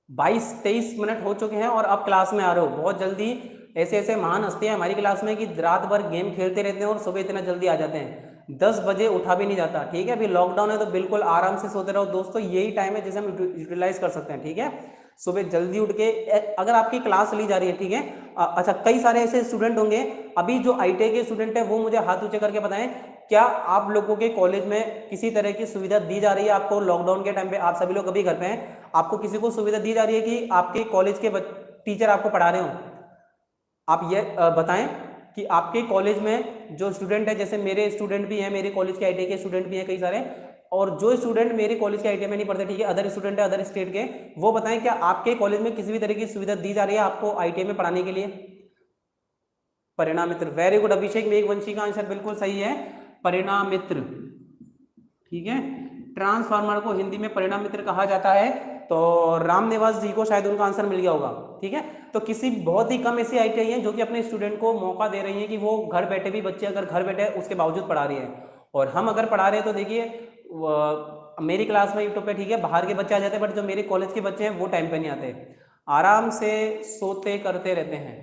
22-23 मिनट हो चुके हैं और आप क्लास में आ रहे हो बहुत जल्दी। ऐसे ऐसे महान हस्तियां हमारी क्लास में कि रात भर गेम खेलते रहते हैं और सुबह इतना जल्दी आ जाते हैं, 10 बजे उठा भी नहीं जाता। ठीक है, अभी लॉकडाउन है तो बिल्कुल आराम से सोते रहो दोस्तों, यही टाइम है जिसे हम यूटिलाइज कर सकते हैं। ठीक है, सुबह जल्दी उठ के अगर आपकी क्लास ली जा रही है। ठीक है, अच्छा कई सारे ऐसे स्टूडेंट होंगे, अभी जो आईटीआई के स्टूडेंट है वो मुझे हाथ ऊंचे करके बताएं, क्या आप लोगों के कॉलेज में किसी तरह की सुविधा दी जा रही है आपको लॉकडाउन के टाइम पे? आप सभी लोग अभी घर पे हैं, आपको किसी को सुविधा दी जा रही है कि आपके कॉलेज के टीचर आपको पढ़ा रहे हो? आप ये बताएं कि आपके कॉलेज में जो स्टूडेंट है, जैसे मेरे स्टूडेंट भी हैं, मेरे कॉलेज के आईटीआई के स्टूडेंट भी हैं कई सारे, और जो स्टूडेंट मेरे कॉलेज के आईटीआई में नहीं पढ़ते, ठीक है, अदर स्टूडेंट है अदर स्टेट के, वो बताएं क्या आपके कॉलेज में किसी भी तरह की सुविधा दी जा रही है आपको आईटीआई में पढ़ाने के लिए? परिणाम मित्र, वेरी गुड अभिषेक मेघवंशी का आंसर बिल्कुल सही है, परिणाम मित्र। ठीक है, ट्रांसफार्मर को हिंदी में परिणाम मित्र कहा जाता है। तो राम निवास जी को शायद उनका आंसर मिल गया होगा। ठीक है, तो किसी बहुत ही कम ऐसी आईटीआई है जो कि अपने स्टूडेंट को मौका दे रही है कि वो घर बैठे भी, बच्चे अगर घर बैठे उसके बावजूद पढ़ा रही है। और हम अगर पढ़ा रहे हैं तो देखिए मेरी क्लास में यूट्यूब पे, ठीक है, बाहर के बच्चे आ जाते हैं बट जो मेरे कॉलेज के बच्चे हैं वो टाइम पे नहीं आते, आराम से सोते करते रहते हैं।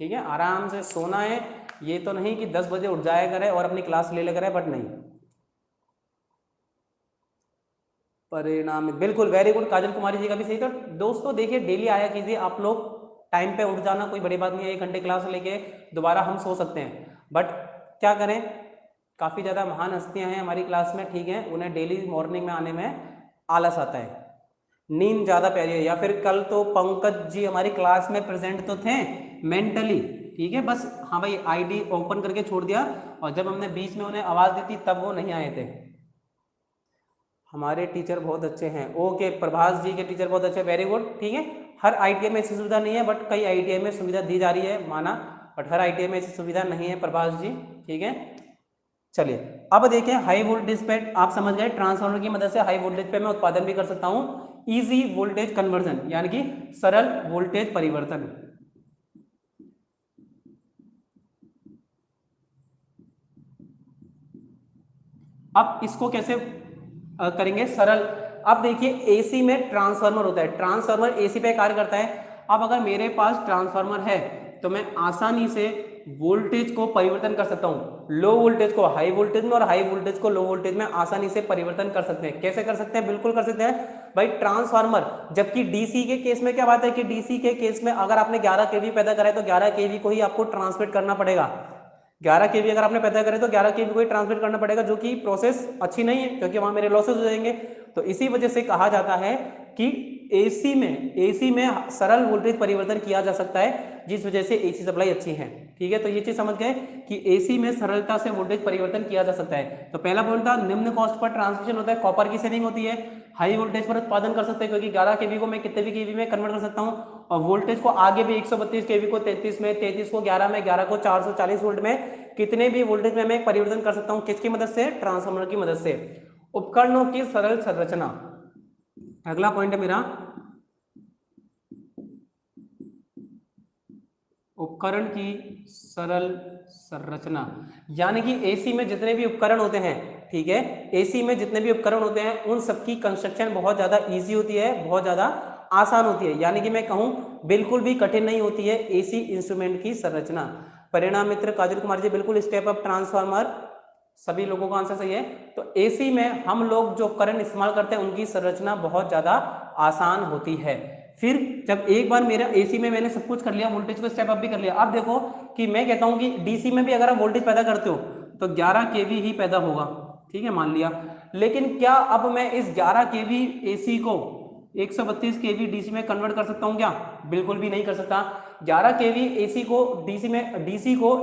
ठीक है, आराम से सोना है, ये तो नहीं कि 10 बजे उठ जाया करे और अपनी क्लास ले करे, बट नहीं। परिणाम बिल्कुल वेरी गुड, काजल कुमारी जी का भी सही। तो दोस्तों देखिए डेली आया कीजिए आप लोग, टाइम पे उठ जाना कोई बड़ी बात नहीं है, 1 घंटे क्लास लेके दोबारा हम सो सकते हैं। बट क्या करें, काफ़ी ज़्यादा महान हस्तियां हैं हमारी क्लास में, ठीक है, उन्हें डेली मॉर्निंग में आने में आलस आता है, नींद ज़्यादा प्यारी है, या फिर कल तो पंकज जी हमारी क्लास में प्रेजेंट तो थे मेंटली, ठीक है, बस हाँ भाई आईडी ओपन करके छोड़ दिया, और जब हमने बीच में उन्हें आवाज़ दी थी तब वो नहीं आए थे। हमारे टीचर बहुत अच्छे हैं, ओके, प्रभास जी के टीचर बहुत अच्छे, वेरी गुड, ठीक है। हर आईटीआई में ऐसी सुविधा नहीं है, बट कई आईटीआई में सुविधा दी जा रही है, माना, बट हर आईटीआई में ऐसी सुविधा नहीं है प्रभास जी, ठीक है। चलिए अब देखें, हाई वोल्टेज पे आप समझ गए, ट्रांसफार्मर की मदद से हाई वोल्टेज पे मैं उत्पादन भी कर सकता हूं, इजी वोल्टेज कन्वर्जन, यानी कि सरल वोल्टेज परिवर्तन। अब इसको कैसे करेंगे सरल। अब देखिए एसी में ट्रांसफार्मर होता है, ट्रांसफार्मर एसी पे कार्य करता है। अब अगर मेरे पास ट्रांसफार्मर है तो मैं आसानी से वोल्टेज को परिवर्तन कर सकता हूं, लो वोल्टेज को हाई वोल्टेज में और हाई वोल्टेज को लो वोल्टेज में आसानी से परिवर्तन कर सकते हैं। कैसे कर सकते हैं? बिल्कुल कर सकते हैं भाई, ट्रांसफार्मर, जबकि डीसी के केस में क्या बात है कि डीसी के केस में अगर आपने 11 केवी पैदा करा है तो 11 केवी को ही आपको ट्रांसमिट करना पड़ेगा। 11 केवी अगर आपने पैदा करे तो 11 केवी को ही ट्रांसमिट करना पड़ेगा, जो कि प्रोसेस अच्छी नहीं है क्योंकि वहां मेरे लॉसेस हो जाएंगे। तो इसी वजह से कहा जाता है कि एसी में सरल वोल्टेज परिवर्तन किया जा सकता है, जिस वजह से एसी सप्लाई अच्छी है, ठीक है। तो ये चीज समझ गए कि एसी में सरलता से वोल्टेज परिवर्तन किया जा सकता है। तो पहला पॉइंट था, निम्न कॉस्ट पर ट्रांसमिशन होता है, कॉपर की सेविंग होती है, हाई वोल्टेज पर उत्पादन कर सकते हैं क्योंकि 11 केवी को मैं कितने भी केवी में कन्वर्ट कर सकता हूं, और वोल्टेज को आगे भी 132 केवी को 33 में, 33 को 11 में, 11 को 440 वोल्ट में, कितने भी वोल्टेज में मैं परिवर्तन कर सकता हूं, किसकी मदद से? ट्रांसफार्मर की मदद से। उपकरणों की सरल संरचना, अगला पॉइंट है मेरा, उपकरण की सरल संरचना, यानी कि एसी में जितने भी उपकरण होते हैं, ठीक है, एसी में जितने भी उपकरण होते हैं उन सबकी कंस्ट्रक्शन बहुत ज्यादा इजी होती है, बहुत ज्यादा आसान होती है, यानी कि मैं कहूं बिल्कुल भी कठिन नहीं होती है एसी इंस्ट्रूमेंट की संरचना। परिणाम मित्र काजल कुमार जी, बिल्कुल स्टेप अप ट्रांसफार्मर, सभी लोगों का आंसर सही है। तो एसी में हम लोग जो करंट इस्तेमाल करते हैं उनकी संरचना बहुत ज्यादा आसान होती है। फिर जब एक बार मेरा एसी में मैंने सब कुछ कर लिया, वोल्टेज को स्टेप अप भी कर लिया, अब देखो कि मैं कहता हूं कि डीसी में भी अगर आप वोल्टेज पैदा करते हो तो 11 केवी ही पैदा होगा, ठीक है, मान लिया। लेकिन क्या अब मैं इस 11 केवी एसी को 132 केवी डीसी में कन्वर्ट कर सकता हूं क्या? बिल्कुल भी नहीं कर सकता। 11 केवी एसी को डीसी में, डीसी को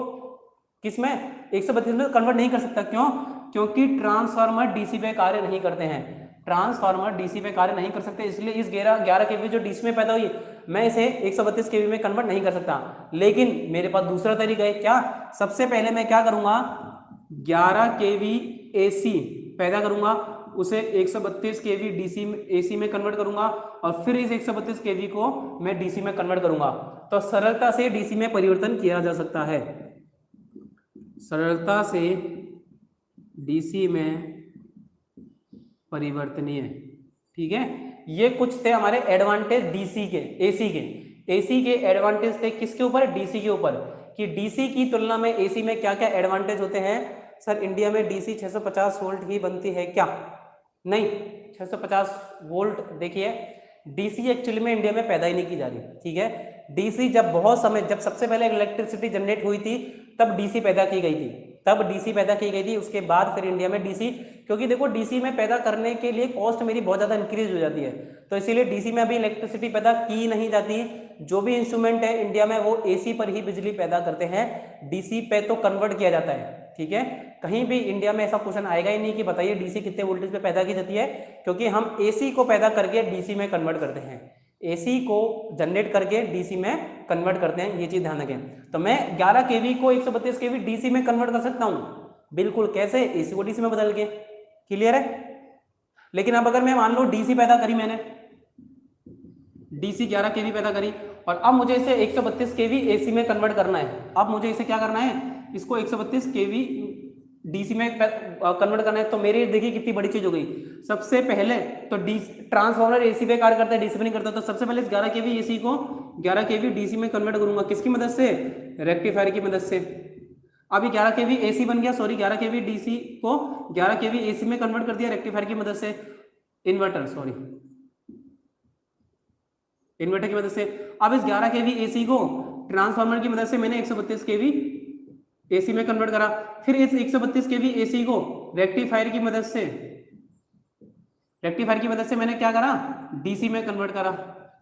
किसमें? 132 में कन्वर्ट नहीं कर सकता। क्यों? क्योंकि ट्रांसफार्मर डीसी पे कार्य नहीं करते हैं, ट्रांसफार्मर डीसी पे कार्य नहीं कर सकते, इसलिए इस 11 केवी जो डीसी में पैदा हुई मैं इसे 132 केवी में कन्वर्ट नहीं कर सकता। लेकिन मेरे पास दूसरा तरीका है, क्या? सबसे पहले मैं क्या करूंगा, 11 केवी एसी पैदा करूंगा, उसे 132 केवी डीसी एसी में कन्वर्ट करूंगा, और फिर इस 132 केवी को मैं डीसी में कन्वर्ट करूंगा। तो सरलता से डीसी में परिवर्तन किया जा सकता है, सरलता से डीसी में परिवर्तनीय, ठीक है। ये कुछ थे हमारे एडवांटेज डीसी के, एसी के एडवांटेज थे किसके ऊपर? डीसी के ऊपर, कि डीसी की तुलना में एसी में क्या क्या एडवांटेज होते हैं। सर इंडिया में डीसी 650 वोल्ट ही बनती है क्या? नहीं, 650 वोल्ट, देखिए डीसी एक्चुअली में इंडिया में पैदा ही नहीं की जा रही, ठीक है। डीसी जब बहुत समय, जब सबसे पहले इलेक्ट्रिसिटी जनरेट हुई थी तब डीसी पैदा की गई थी, तब डीसी पैदा की गई थी, उसके बाद फिर इंडिया में डीसी, क्योंकि देखो डीसी में पैदा करने के लिए कॉस्ट मेरी बहुत ज़्यादा इंक्रीज हो जाती है, तो इसीलिए डीसी में अभी इलेक्ट्रिसिटी पैदा की नहीं जाती। जो भी इंस्ट्रूमेंट है इंडिया में वो एसी पर ही बिजली पैदा करते हैं, डीसी पे तो कन्वर्ट किया जाता है, ठीक है। कहीं भी इंडिया में ऐसा क्वेश्चन आएगा ही नहीं कि बताइए डीसी कितने वोल्टेज पे पैदा की जाती है, क्योंकि हम एसी को पैदा करके डीसी में कन्वर्ट करते हैं, एसी को जनरेट करके डीसी में कन्वर्ट करते हैं, ये चीज ध्यान रखें। तो मैं 11 केवी को 132 केवी डीसी में कन्वर्ट कर सकता हूं, बिल्कुल। कैसे? एसी को डीसी में बदल के, क्लियर है। लेकिन अब अगर मैं मान लो डीसी पैदा करी मैंने, डीसी 11 केवी पैदा करी, और अब मुझे इसे 132 केवी एसी में कन्वर्ट करना है। अब मुझे इसे क्या करना है, इसको 132 केवी डीसी में कन्वर्ट करना है। तो मेरी देखिए कितनी बड़ी चीज हो गई। सबसे पहले तो ट्रांसफार्मर एसी पे कार्य करता है, डीसी पे नहीं करता, तो सबसे पहले इस 11 केवी एसी को 11 केवी डीसी में कन्वर्ट करूंगा, किसकी मदद से? रेक्टिफायर की मदद से। अब ये 11 केवी एसी बन गया, सॉरी 11 केवी डीसी को 11 केवी एसी में कन्वर्ट कर दिया रेक्टिफायर की मदद से, इन्वर्टर, सॉरी इन्वर्टर की मदद से। अब इस 11 केवी एसी को ट्रांसफार्मर की मदद से मैंने 132 केवी एसी में कन्वर्ट करा, फिर इस 132 केवी एसी को रेक्टिफायर की मदद से मैंने क्या करा, डीसी में कन्वर्ट करा।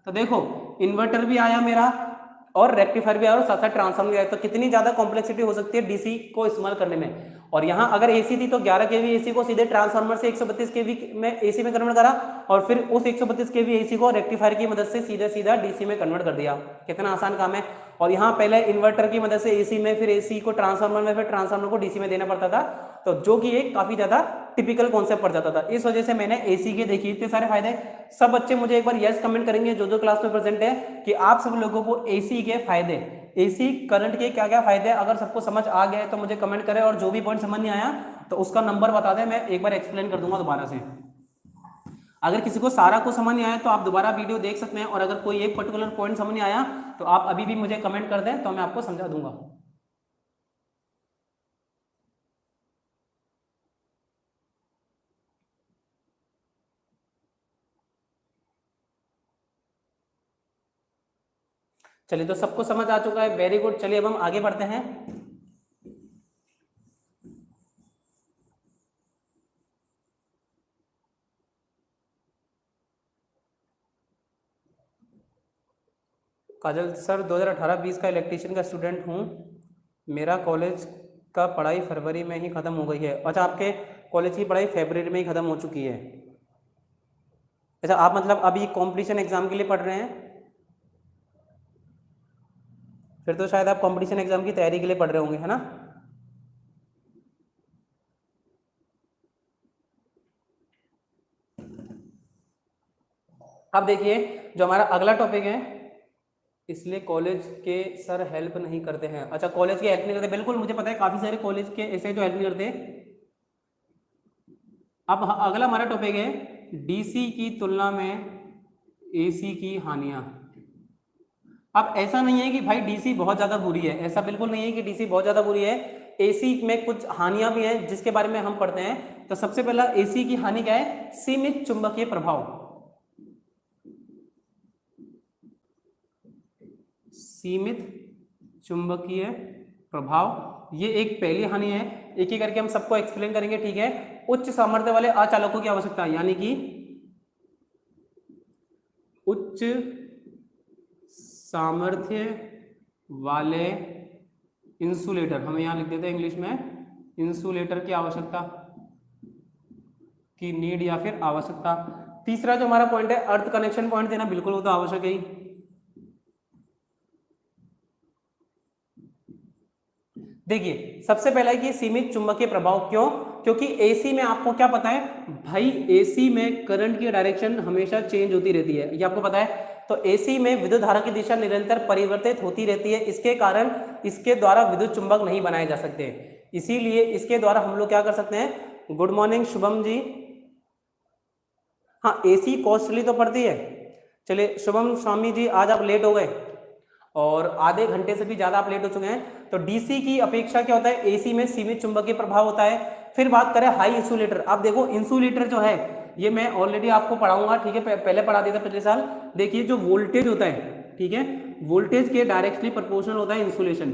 तो देखो इन्वर्टर भी आया मेरा और रेक्टिफायर भी आया और साथ साथ ट्रांसफार्मर भी आया। तो कितनी ज्यादा कॉम्प्लेक्सिटी हो सकती है डीसी को इस्तेमाल करने में। और यहाँ अगर एसी थी तो 11 केवी एसी को सीधे ट्रांसफार्मर से 132 केवी में एसी में कन्वर्ट करा और फिर उस 132 केवी एसी को रेक्टिफायर की मदद से सीधा सीधा डीसी में कन्वर्ट कर दिया। कितना आसान काम है। और यहाँ पहले इन्वर्टर की मदद से एसी में, फिर एसी को ट्रांसफार्मर में, फिर ट्रांसफार्मर को डीसी में देना पड़ता था। तो जो कि एक काफी ज्यादा टिपिकल कॉन्सेप्ट पड़ जाता था। इस वजह से मैंने एसी के देखिए इतने सारे फायदे। सब बच्चे मुझे एक बार यस कमेंट करेंगे जो क्लास में प्रेजेंट है कि आप सब लोगों को एसी के फायदे, एसी करंट के क्या क्या फायदे, अगर सबको समझ आ गए तो मुझे कमेंट करें। और जो भी पॉइंट समझ नहीं आया तो उसका नंबर बता दें, मैं एक बार एक्सप्लेन कर दूंगा दोबारा से। अगर किसी को सारा को समझ नहीं आया तो आप दोबारा वीडियो देख सकते हैं। और अगर कोई एक पर्टिकुलर पॉइंट समझ नहीं आया तो आप अभी भी मुझे कमेंट कर दें तो मैं आपको समझा दूंगा। चलिए, तो सबको समझ आ चुका है, वेरी गुड। चलिए अब हम आगे बढ़ते हैं। काजल सर 2018-20 का इलेक्ट्रीशियन का स्टूडेंट हूँ। मेरा कॉलेज का पढ़ाई फरवरी में ही ख़त्म हो गई है। अच्छा, आपके कॉलेज की पढ़ाई फरवरी में ही ख़त्म हो चुकी है। अच्छा, आप मतलब अभी कॉम्पिटिशन एग्ज़ाम के लिए पढ़ रहे हैं? फिर तो शायद आप कॉम्पिटिशन एग्ज़ाम की तैयारी के लिए पढ़ रहे होंगे, है ना? अब देखिए जो हमारा अगला टॉपिक है, इसलिए कॉलेज के सर हेल्प नहीं करते हैं। अच्छा, कॉलेज के हेल्प नहीं करते, बिल्कुल मुझे पता है काफ़ी सारे कॉलेज के ऐसे जो हेल्प नहीं करते। अब अगला हमारा टॉपिक है डीसी की तुलना में एसी की हानियां। अब ऐसा नहीं है कि भाई डीसी बहुत ज़्यादा बुरी है, ऐसा बिल्कुल नहीं है कि डीसी बहुत ज़्यादा बुरी है। एसी में कुछ हानियां भी हैं जिसके बारे में हम पढ़ते हैं। तो सबसे पहला एसी की हानि क्या है? सीमित चुंबकीय प्रभाव। सीमित चुंबकीय प्रभाव, ये एक पहली हानि है। एक एक करके हम सबको एक्सप्लेन करेंगे, ठीक है। उच्च सामर्थ्य वाले अचालकों की आवश्यकता है, यानी कि उच्च सामर्थ्य वाले इंसुलेटर, हमें यहां लिख देते हैं इंग्लिश में, इंसुलेटर की आवश्यकता की नीड या फिर आवश्यकता। तीसरा जो हमारा पॉइंट है, अर्थ कनेक्शन पॉइंट देना, बिल्कुल वो तो आवश्यक है ही। देखिए सबसे पहला है कि सीमित चुंबकीय प्रभाव। क्यों? क्योंकि एसी में आपको क्या पता है भाई, एसी में करंट की डायरेक्शन हमेशा चेंज होती रहती है, ये आपको पता है। तो एसी में विद्युत धारा की दिशा निरंतर परिवर्तित होती रहती है। इसके कारण इसके द्वारा विद्युत चुंबक नहीं बनाए जा सकते। इसीलिए इसके द्वारा हम लोग क्या कर सकते हैं। Good morning Shubham ji. हाँ, एसी कॉस्टली तो पड़ती है। चलिए शुभम स्वामी जी, आज आप लेट हो गए और आधे घंटे से भी ज्यादा आप लेट हो चुके हैं। तो डीसी की अपेक्षा क्या होता है, एसी में सीमित चुंबकीय प्रभाव होता है। फिर बात करें हाई इंसुलेटर। आप देखो इंसुलेटर जो है ये मैं ऑलरेडी आपको पढ़ाऊंगा, ठीक है, पहले पढ़ा दिया था पिछले साल। देखिए जो वोल्टेज होता है, ठीक है, वोल्टेज के डायरेक्टली प्रोपोर्शनल होता है इंसुलेशन,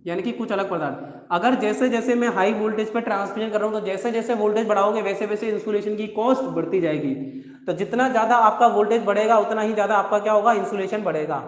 यानी कि कुछ अलग पदार्थ। अगर जैसे जैसे मैं हाई वोल्टेज पर ट्रांसमिशन कर रहा हूँ तो जैसे जैसे वोल्टेज बढ़ाओगे वैसे वैसे इंसुलेशन की कॉस्ट बढ़ती जाएगी। तो जितना ज्यादा आपका वोल्टेज बढ़ेगा उतना ही ज्यादा आपका क्या होगा, इंसुलेशन बढ़ेगा,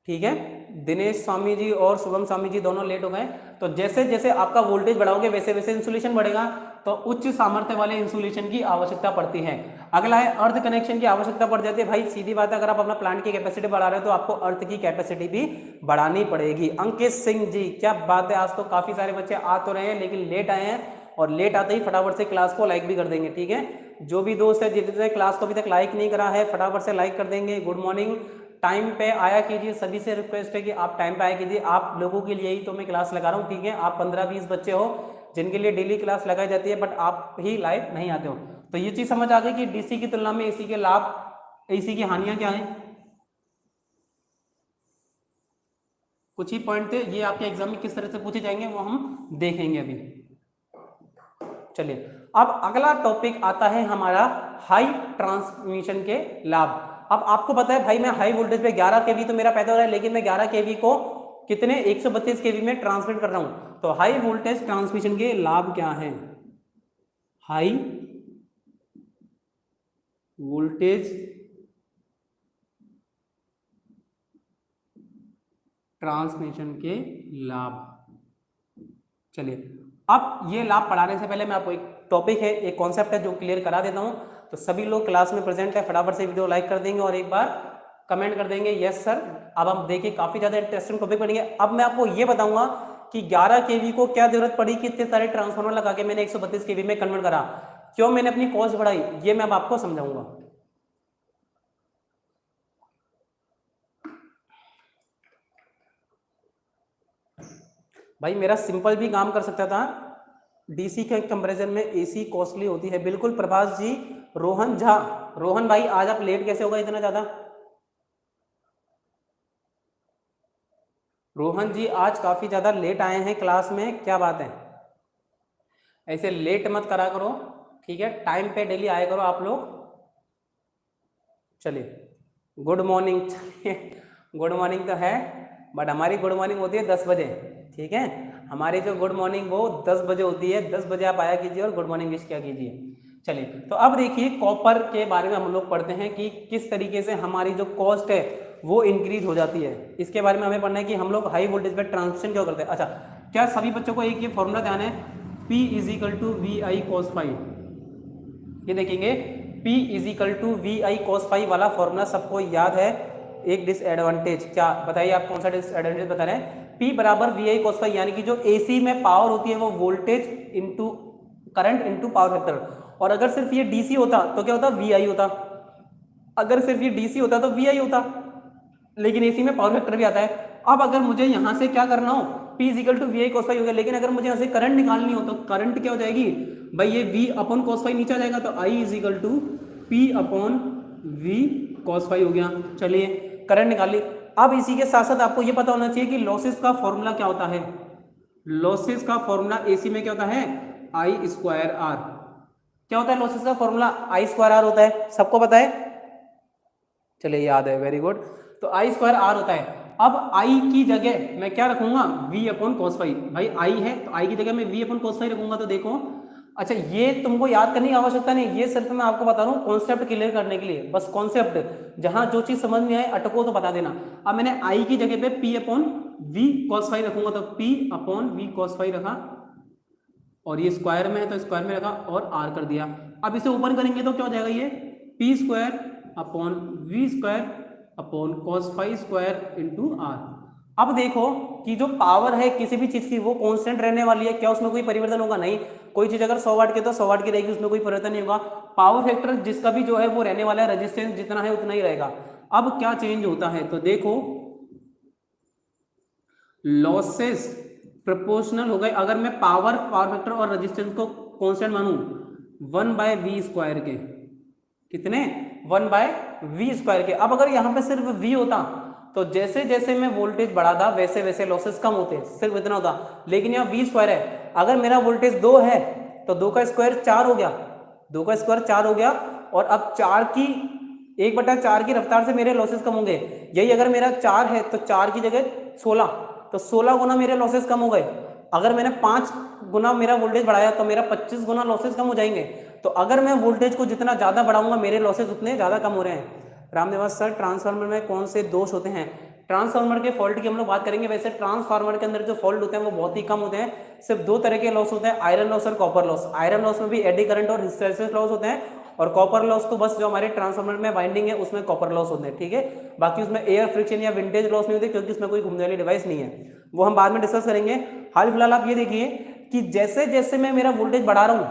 ठीक है। दिनेश स्वामी जी और शुभम स्वामी जी दोनों लेट हो गए। तो जैसे जैसे आपका वोल्टेज बढ़ाओगे वैसे वैसे इंसुलेशन बढ़ेगा। तो उच्च सामर्थ्य वाले इंसुलेशन की आवश्यकता पड़ती है। अगला है अर्थ कनेक्शन की आवश्यकता पड़ जाती है। भाई सीधी बात है, अगर आप अपना प्लांट की कैपेसिटी बढ़ा रहे हो तो आपको अर्थ की कैपेसिटी भी बढ़ानी पड़ेगी। अंकित सिंह जी, क्या बात है, आज तो काफी सारे बच्चे आ तो रहे हैं लेकिन लेट आए हैं, और लेट आते ही फटाफट से क्लास को लाइक भी कर देंगे, ठीक है। जो भी दोस्त है जिन्होंने क्लास को अभी तक लाइक नहीं करा है फटाफट से लाइक कर देंगे। गुड मॉर्निंग, टाइम पे आया कीजिए, सभी से रिक्वेस्ट है कि आप टाइम पे आया कीजिए। आप लोगों के लिए ही तो मैं क्लास लगा रहा हूँ, ठीक है। आप 15-20 बच्चे हो जिनके लिए डेली क्लास लगाई जाती है, बट आप ही लाइव नहीं आते हो। तो ये चीज समझ आ गई कि डीसी की तुलना में एसी के लाभ, एसी की हानियां क्या है। कुछ ही पॉइंट थे, ये आपके एग्जाम में किस तरह से पूछे जाएंगे वो हम देखेंगे अभी। चलिए अब अगला टॉपिक आता है हमारा हाई ट्रांसमिशन के लाभ। अब आपको पता है भाई, मैं हाई वोल्टेज पे 11 केवी तो मेरा पैदा हो रहा है, लेकिन मैं 11 केवी को कितने 132 केवी में ट्रांसमिट कर रहा हूं। तो हाई वोल्टेज ट्रांसमिशन के लाभ क्या हैं? हाई वोल्टेज ट्रांसमिशन के लाभ। चलिए, अब ये लाभ पढ़ाने से पहले मैं आपको एक टॉपिक है, एक कॉन्सेप्ट है जो क्लियर करा देता हूं। तो सभी लोग क्लास में प्रेजेंट है, फटाफट से वीडियो लाइक कर देंगे और एक बार कमेंट कर देंगे यस सर। अब हम देखिए काफी ज्यादा इंटरेस्टिंग टॉपिक पढ़ेंगे। अब मैं आपको ये बताऊंगा कि 11 केवी को क्या जरूरत पड़ी कि इतने सारे ट्रांसफार्मर लगा के मैंने 132 केवी में कन्वर्ट करा, क्यों मैंने अपनी कॉस्ट बढ़ाई, ये मैं अब आपको समझाऊंगा। भाई मेरा सिंपल भी काम कर सकता था, डीसी के कंपैरिजन में एसी कॉस्टली होती है। बिल्कुल प्रभास जी, रोहन झा, रोहन भाई आज आप लेट कैसे होगा इतना ज्यादा? रोहन जी आज काफी ज्यादा लेट आए हैं क्लास में, क्या बात है? ऐसे लेट मत करा करो, ठीक है? टाइम पे डेली आया करो आप लोग। चलिए, गुड मॉर्निंग। गुड मॉर्निंग तो है, बट हमारी गुड मॉर्निंग होती है 10 बजे, ठीक है? हमारी जो गुड मॉर्निंग वो 10 बजे होती है। 10 बजे आप आया कीजिए और गुड मॉर्निंग विश किया कीजिए। चलिए, तो अब देखिए कॉपर के बारे में हम लोग पढ़ते हैं कि किस तरीके से हमारी जो कॉस्ट है वो इंक्रीज हो जाती है। इसके बारे में हमें पढ़ना है कि हम लोग हाई वोल्टेज पे ट्रांसमिशन क्यों करते हैं। अच्छा, क्या सभी बच्चों को एक ये फॉर्मूला ध्यान है, P = VI cos फाई? ये देखेंगे P = VI cos फाई वाला फॉर्मूला सबको याद है। एक डिसएडवांटेज, क्या बताइए आप कौन सा डिसएडवांटेज बता रहे हैं? P = VI cos फाई, यानी कि जो AC में पावर होती है वो voltage into current into power factor. और अगर सिर्फ ये डीसी होता तो क्या होता? VI होता। अगर सिर्फ ये डीसी होता तो VI होता, लेकिन एसी में पावर फैक्टर भी आता है। अब अगर मुझे यहां से क्या करना हो, P = VI cos फाई हो गया, लेकिन अगर मुझे यहां से करंट निकालनी हो तो करंट क्या हो जाएगी भाई? ये V cos फाई नीचे आ जाएगा, तो I = P/V cos फाई हो गया। चलिए, करंट निकाल ली। अब इसी के साथ साथ आपको ये पता होना चाहिए कि लॉसेस का फॉर्मूला क्या होता है। लॉसेस का फॉर्मूला एसी में क्या होता है? I²R। क्या होता है लॉसेस का फॉर्मूला? I²R होता है, सबको पता है? चलिए, याद है, वेरी गुड। तो I²R होता है। अब I की जगह मैं क्या रखूंगा? V/cos phi. भाई I है तो I की जगह मैं V/cos फाई रखूंगा। तो देखो, अच्छा ये तुमको याद करने की आवश्यकता नहीं, ये सिर्फ मैं आपको बता रहा हूँ कॉन्सेप्ट क्लियर करने के लिए, बस कॉन्सेप्ट। जहां जो चीज समझ में आए अटको तो बता देना। अब मैंने I की जगह पे P/V cos फाई रखूंगा, तो P/V cos फाई रखा, और ये स्क्वायर में है तो स्क्वायर में रखा और R कर दिया। अब इसे ओपन करेंगे तो क्या हो जाएगा? ये P²/V²/cos फाई² इंटू R। अब देखो कि जो पावर है किसी भी चीज की वो कांस्टेंट रहने वाली है, क्या उसमें कोई परिवर्तन होगा? नहीं। कोई चीज अगर 100 वाट की तो 100 वाट की रहेगी, उसमें कोई परिवर्तन नहीं होगा। पावर फैक्टर जिसका भी जो है वो रहने वाला है, रेजिस्टेंस जितना है उतना ही रहेगा। अब क्या चेंज होता है? तो देखो, लॉसेस प्रोपोर्शनल हो गए। अगर मैं पावर फैक्टर और रेजिस्टेंस को कांस्टेंट मानूं 1/V² के, कितने? 1/V² के। अब अगर यहाँ पे सिर्फ V होता तो जैसे जैसे मैं वोल्टेज बढ़ाता वैसे वैसे लॉसेस कम होते, सिर्फ इतना होता। लेकिन यहाँ V² है, अगर मेरा वोल्टेज 2 है तो 2 का स्क्वायर 4 हो गया, 2 का स्क्वायर 4 हो गया। और अब 4 की 1/4 की रफ्तार से मेरे लॉसेस कम होंगे। यही अगर मेरा 4 है तो 4 की जगह 16, तो 16 गुना मेरे लॉसेस कम हो गए। अगर मैंने 5 गुना मेरा वोल्टेज बढ़ाया तो मेरा 25 गुना लॉसेस कम हो जाएंगे। तो अगर मैं वोल्टेज को जितना ज्यादा बढ़ाऊंगा मेरे लॉसेस उतने ज्यादा कम हो रहे हैं। रामनिवास सर, ट्रांसफार्मर में कौन से दोष होते हैं? ट्रांसफार्मर के फॉल्ट की हम लोग बात करेंगे। वैसे ट्रांसफार्मर के अंदर जो फॉल्ट होते हैं वो बहुत ही कम होते हैं। सिर्फ 2 तरह के लॉस होते हैं, आयरन लॉस और कॉपर लॉस। आयरन लॉस में भी एडी करंट और हिस्टैरिसीस लॉस होते हैं, और कॉपर लॉस तो बस जो हमारे ट्रांसफार्मर में वाइंडिंग है उसमें कॉपर लॉस होते हैं, ठीक है? बाकी उसमें एयर फ्रिक्शन या विंटेज लॉस नहीं होते, क्योंकि उसमें कोई घूमने वाली डिवाइस नहीं है, वो हम बाद में डिस्कस करेंगे। हाल फिलहाल आप ये देखिए कि जैसे जैसे मैं मेरा वोल्टेज बढ़ा रहा हूं,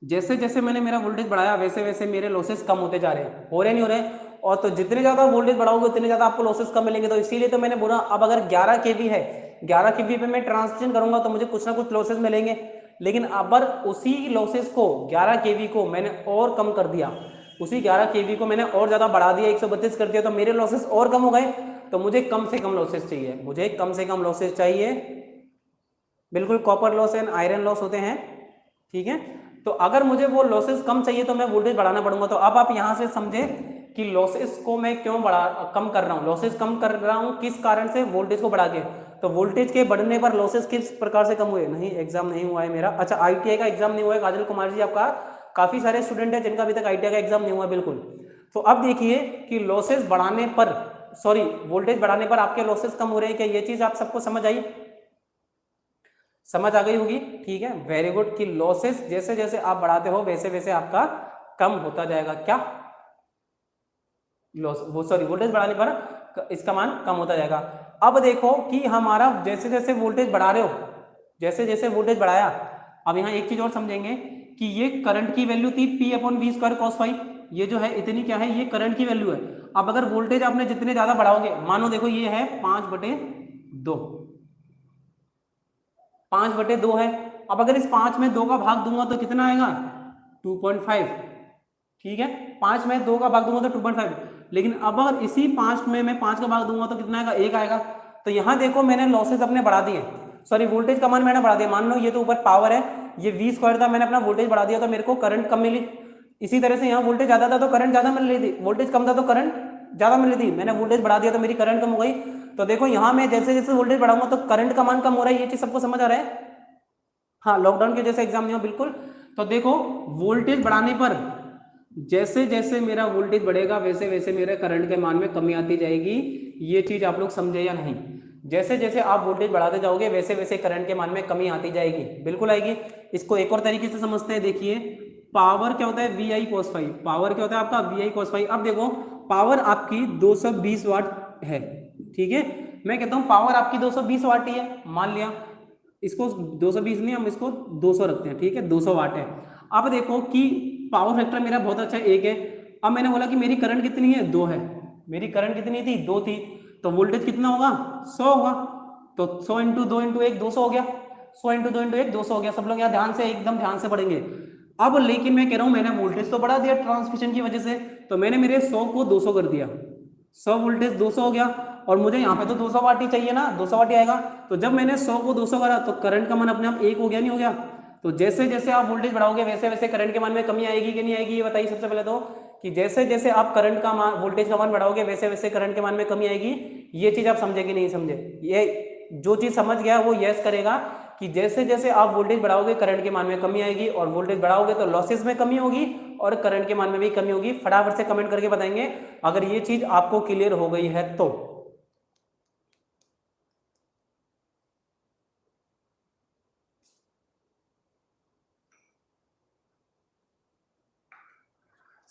जैसे जैसे मैंने मेरा वोल्टेज बढ़ाया वैसे वैसे मेरे लॉसेस कम होते जा रहे हैं। हो रहे नहीं हो रहे? और तो जितने ज्यादा वोल्टेज बढ़ाओगे उतने ज्यादा आपको लॉसेस कम मिलेंगे। तो इसीलिए तो मैंने बोला अब अगर 11 केवी है, 11 केवी पे मैं ट्रांसमिशन करूंगा तो मुझे कुछ ना कुछ लॉसेस मिलेंगे। लेकिन अगर उसी लॉसेस को 11 केवी को मैंने और कम कर दिया, उसी 11 केवी को मैंने और ज्यादा बढ़ा दिया, 132 कर दिया, तो मेरे लॉसेस और कम हो गए। तो मुझे कम से कम लॉसेस चाहिए, मुझे कम से कम लॉसेस चाहिए। बिल्कुल, copper loss and iron loss होते हैं, ठीक है? तो अगर मुझे वो लॉसेस कम चाहिए तो मैं वोल्टेज बढ़ाना पड़ूंगा। तो अब आप यहां से समझे कि लॉसेस को मैं क्यों कम कर रहा हूँ, लॉसेस कम कर रहा हूँ किस कारण से, वोल्टेज को बढ़ा के। तो वोल्टेज के बढ़ने पर लॉसेस किस प्रकार से कम हुए? नहीं, एग्जाम नहीं हुआ है मेरा। अच्छा, ITI का एग्जाम नहीं हुआ है काजल कुमार जी आपका? काफी सारे स्टूडेंट है जिनका अभी तक ITI का एग्जाम नहीं हुआ बिल्कुल। तो अब देखिए कि लॉसेस बढ़ाने पर, सॉरी वोल्टेज बढ़ाने पर आपके लॉसेस कम हो रहे हैं क्या? ये चीज आप सबको समझ आई, समझ आ गई होगी, ठीक है, वेरी गुड। कि लॉसेस जैसे जैसे आप बढ़ाते हो वैसे वैसे आपका कम होता जाएगा। क्या लॉस, वो सॉरी वोल्टेज बढ़ाने पर इसका मान कम होता जाएगा। अब देखो कि हमारा जैसे जैसे वोल्टेज बढ़ा रहे हो, जैसे जैसे वोल्टेज बढ़ाया, अब यहाँ एक चीज और समझेंगे कि ये करंट की वैल्यू थी P/V² cos फाई, ये जो है इतनी क्या है, ये करंट की वैल्यू है। अब अगर वोल्टेज आपने जितने ज्यादा बढ़ाओगे, मानो देखो ये है 5/2, 5/2 है। अब अगर इस 5 में 2 का भाग दूंगा तो कितना आएगा? 2.5, ठीक है, 5 में 2 का भाग दूंगा तो 2.5। लेकिन अब अगर इसी 5 में मैं 5 का भाग दूंगा तो कितना आएगा? 1 आएगा। तो यहाँ देखो मैंने लॉसेस अपने बढ़ा दिए, सॉरी वोल्टेज का मान मैंने बढ़ा दिया। मान लो ये तो ऊपर पावर है, ये V² था, मैंने अपना वोल्टेज बढ़ा दिया तो मेरे को करंट कम मिली। इसी तरह से यहाँ वोल्टेज ज्यादा था तो करंट ज्यादा मिल रही थी, वोल्टेज कम था तो करंट ज्यादा मिल रही थी। मैंने वोल्टेज बढ़ा दिया तो मेरी करंट कम हो गई। तो देखो यहाँ मैं जैसे जैसे वोल्टेज बढ़ाऊंगा तो करंट का मान कम हो रहा है। ये चीज सबको समझ आ रहा है? हाँ, लॉकडाउन के जैसे एग्जाम नहीं हो बिल्कुल। तो देखो वोल्टेज बढ़ाने पर जैसे जैसे मेरा वोल्टेज बढ़ेगा वैसे वैसे मेरे करंट के मान में कमी आती जाएगी। ये चीज आप लोग समझे या नहीं? जैसे जैसे आप वोल्टेज बढ़ाते जाओगे वैसे वैसे करंट के मान में कमी आती जाएगी, बिल्कुल आएगी। इसको एक और तरीके से समझते हैं, देखिए पावर क्या होता है? VI cos phi. पावर क्या होता है आपका? VI cos phi. अब देखो पावर आपकी 220 वाट है, ठीक है, मैं कहता हूं पावर आपकी 220 वाट ही है, मान लिया। इसको 220 नहीं, हम इसको 200 रखते हैं, ठीक है, 200 वाट है। अब देखो कि पावर फैक्टर मेरा बहुत अच्छा 1 है। अब मैंने बोला कि मेरी करंट कितनी है? 2 है। मेरी करंट कितनी थी? 2 थी। तो वोल्टेज कितना होगा? 100 होगा। तो 100 × 2 × 1 200 हो गया, 100 × 2 × 1 200 हो गया। सब लोग यहाँ ध्यान से, एकदम ध्यान से पढ़ेंगे। अब लेकिन मैं कह रहा हूं मैंने वोल्टेज तो बढ़ा दिया ट्रांसमिशन की वजह से, तो मैंने मेरे 100 को 200 कर दिया, 100 वोल्टेज 200 हो गया। और मुझे यहाँ पे तो 200 वाट ही चाहिए ना, 200 वाट ही आएगा। तो जब मैंने 100 को 200 करा तो करंट का मान अपने आप 1 हो गया, नहीं हो गया? तो जैसे जैसे आप वोल्टेज बढ़ाओगे वैसे वैसे करंट के मान में कमी आएगी कि नहीं आएगी? ये बताइए सबसे पहले तो, कि जैसे जैसे आप करंट का मान, वोल्टेज का मान बढ़ाओगे वैसे वैसे करंट के मान में कमी आएगी। ये चीज आप समझे कि नहीं समझे? ये जो चीज समझ गया वो यस करेगा कि जैसे जैसे आप वोल्टेज बढ़ाओगे करंट के मान में कमी आएगी, और वोल्टेज बढ़ाओगे तो लॉसेस में कमी होगी और करंट के मान में भी कमी होगी। फटाफट से कमेंट करके बताएंगे अगर ये चीज आपको क्लियर हो गई है तो।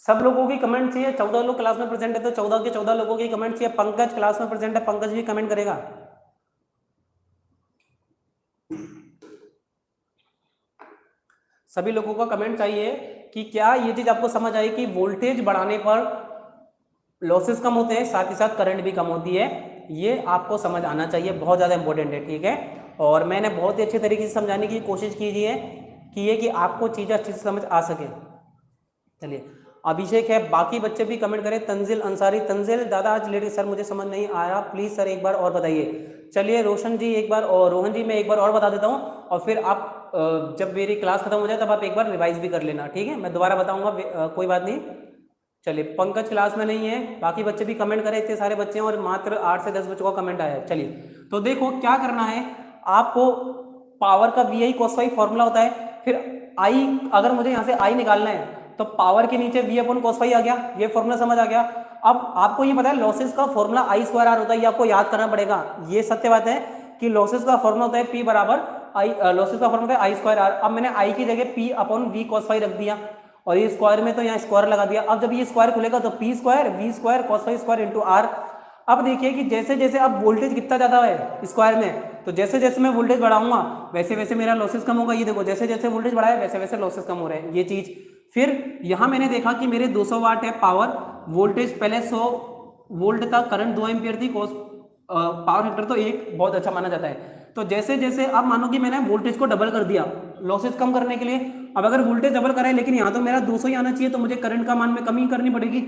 सब लोगों की कमेंट चाहिए, 14 लोग क्लास में प्रेजेंट है तो 14 के 14 लोगों की कमेंट चाहिए। पंकज क्लास में प्रेजेंट है, पंकज भी कमेंट करेगा। सभी लोगों का कमेंट चाहिए कि क्या ये चीज आपको समझ आई कि वोल्टेज बढ़ाने पर लॉसेस कम होते हैं, साथ ही साथ करंट भी कम होती है। ये आपको समझ आना चाहिए, बहुत ज़्यादा इंपॉर्टेंट है, ठीक है। और मैंने बहुत ही अच्छे तरीके से समझाने की कोशिश कीजिए कि आपको चीज़ें अच्छे से समझ आ सके। चलिए, अभिषेक है, बाकी बच्चे भी कमेंट करें। तंजिल अंसारी, तंजिल दादा आज लेट सर मुझे समझ नहीं आया, प्लीज़ सर एक बार और बताइए। चलिए रोशन जी एक बार, और रोहन जी मैं एक बार और बता देता हूँ, और फिर आप जब मेरी क्लास खत्म हो जाए तब आप एक बार रिवाइज भी कर लेना, ठीक है, मैं दोबारा बताऊँगा, कोई बात नहीं। चलिए, पंकज क्लास में नहीं है, बाकी बच्चे भी कमेंट करें, इतने सारे बच्चे हैं और मात्र 8 से 10 बच्चों का कमेंट आया है। चलिए, तो देखो क्या करना है आपको, पावर का VI cos फाई फॉर्मूला होता है, फिर I, अगर मुझे यहाँ से I निकालना है तो पावर के नीचे V cos फाई आ गया, ये फॉर्मूला समझ आ गया। अब आपको ये पता है लॉसेस का फॉर्मूला I²R होता है, ये आपको याद करना पड़ेगा। ये सत्य बात है कि लॉसेस का फॉर्मूला होता है P बराबर I, लॉसेस का फॉर्मूला होता है I²R। अब मैंने I की जगह P/V cos फाई रख दिया, और ये स्क्वायर में तो यहाँ स्क्वायर लगा दिया। अब जब ये स्क्वायर खुलेगा तो P² V² cos phi square into R। अब देखिए कि जैसे जैसे अब वोल्टेज कितना ज्यादा है स्क्वायर में, तो जैसे जैसे मैं वोल्टेज बढ़ाऊंगा वैसे वैसे मेरा लॉसेस कम होगा। ये देखो जैसे जैसे वोल्टेज बढ़ा है वैसे वैसे लॉसेस कम हो रहे हैं, ये चीज। फिर यहाँ मैंने देखा कि मेरे 200 वाट है पावर, वोल्टेज पहले 100 वोल्ट था, करंट 2 एम्पियर थी, कॉस पावर फैक्टर तो 1 बहुत अच्छा माना जाता है। तो जैसे जैसे अब मानो कि मैंने वोल्टेज को डबल कर दिया लॉसेस कम करने के लिए। अब अगर वोल्टेज डबल करा है लेकिन यहाँ तो मेरा 200 ही आना चाहिए, तो मुझे करंट का मान में कमी करनी पड़ेगी।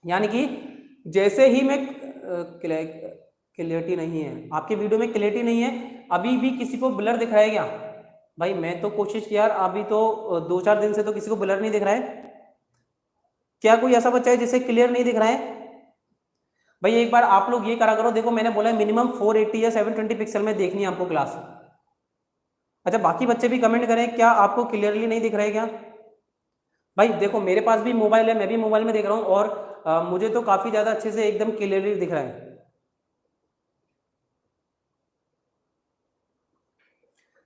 यानी कि जैसे ही मैं क्लियरिटी नहीं है आपके वीडियो में, क्लियरिटी नहीं है, अभी भी किसी को ब्लर दिख रहा है क्या? भाई मैं तो कोशिश किया यार, अभी तो 2-4 दिन से तो किसी को ब्लर नहीं दिख रहा है। क्या कोई ऐसा बच्चा है जिसे क्लियर नहीं दिख रहा है? भाई एक बार आप लोग ये करा करो, देखो मैंने बोला है मिनिमम 480 या 720 पिक्सल में देखनी है आपको क्लास। अच्छा बाकी बच्चे भी कमेंट करें, क्या आपको क्लियरली नहीं दिख रहा है क्या? भाई देखो मेरे पास भी मोबाइल है, मैं भी मोबाइल में देख रहा हूँ, और मुझे तो काफी ज्यादा अच्छे से एकदम क्लियरली दिख रहा है।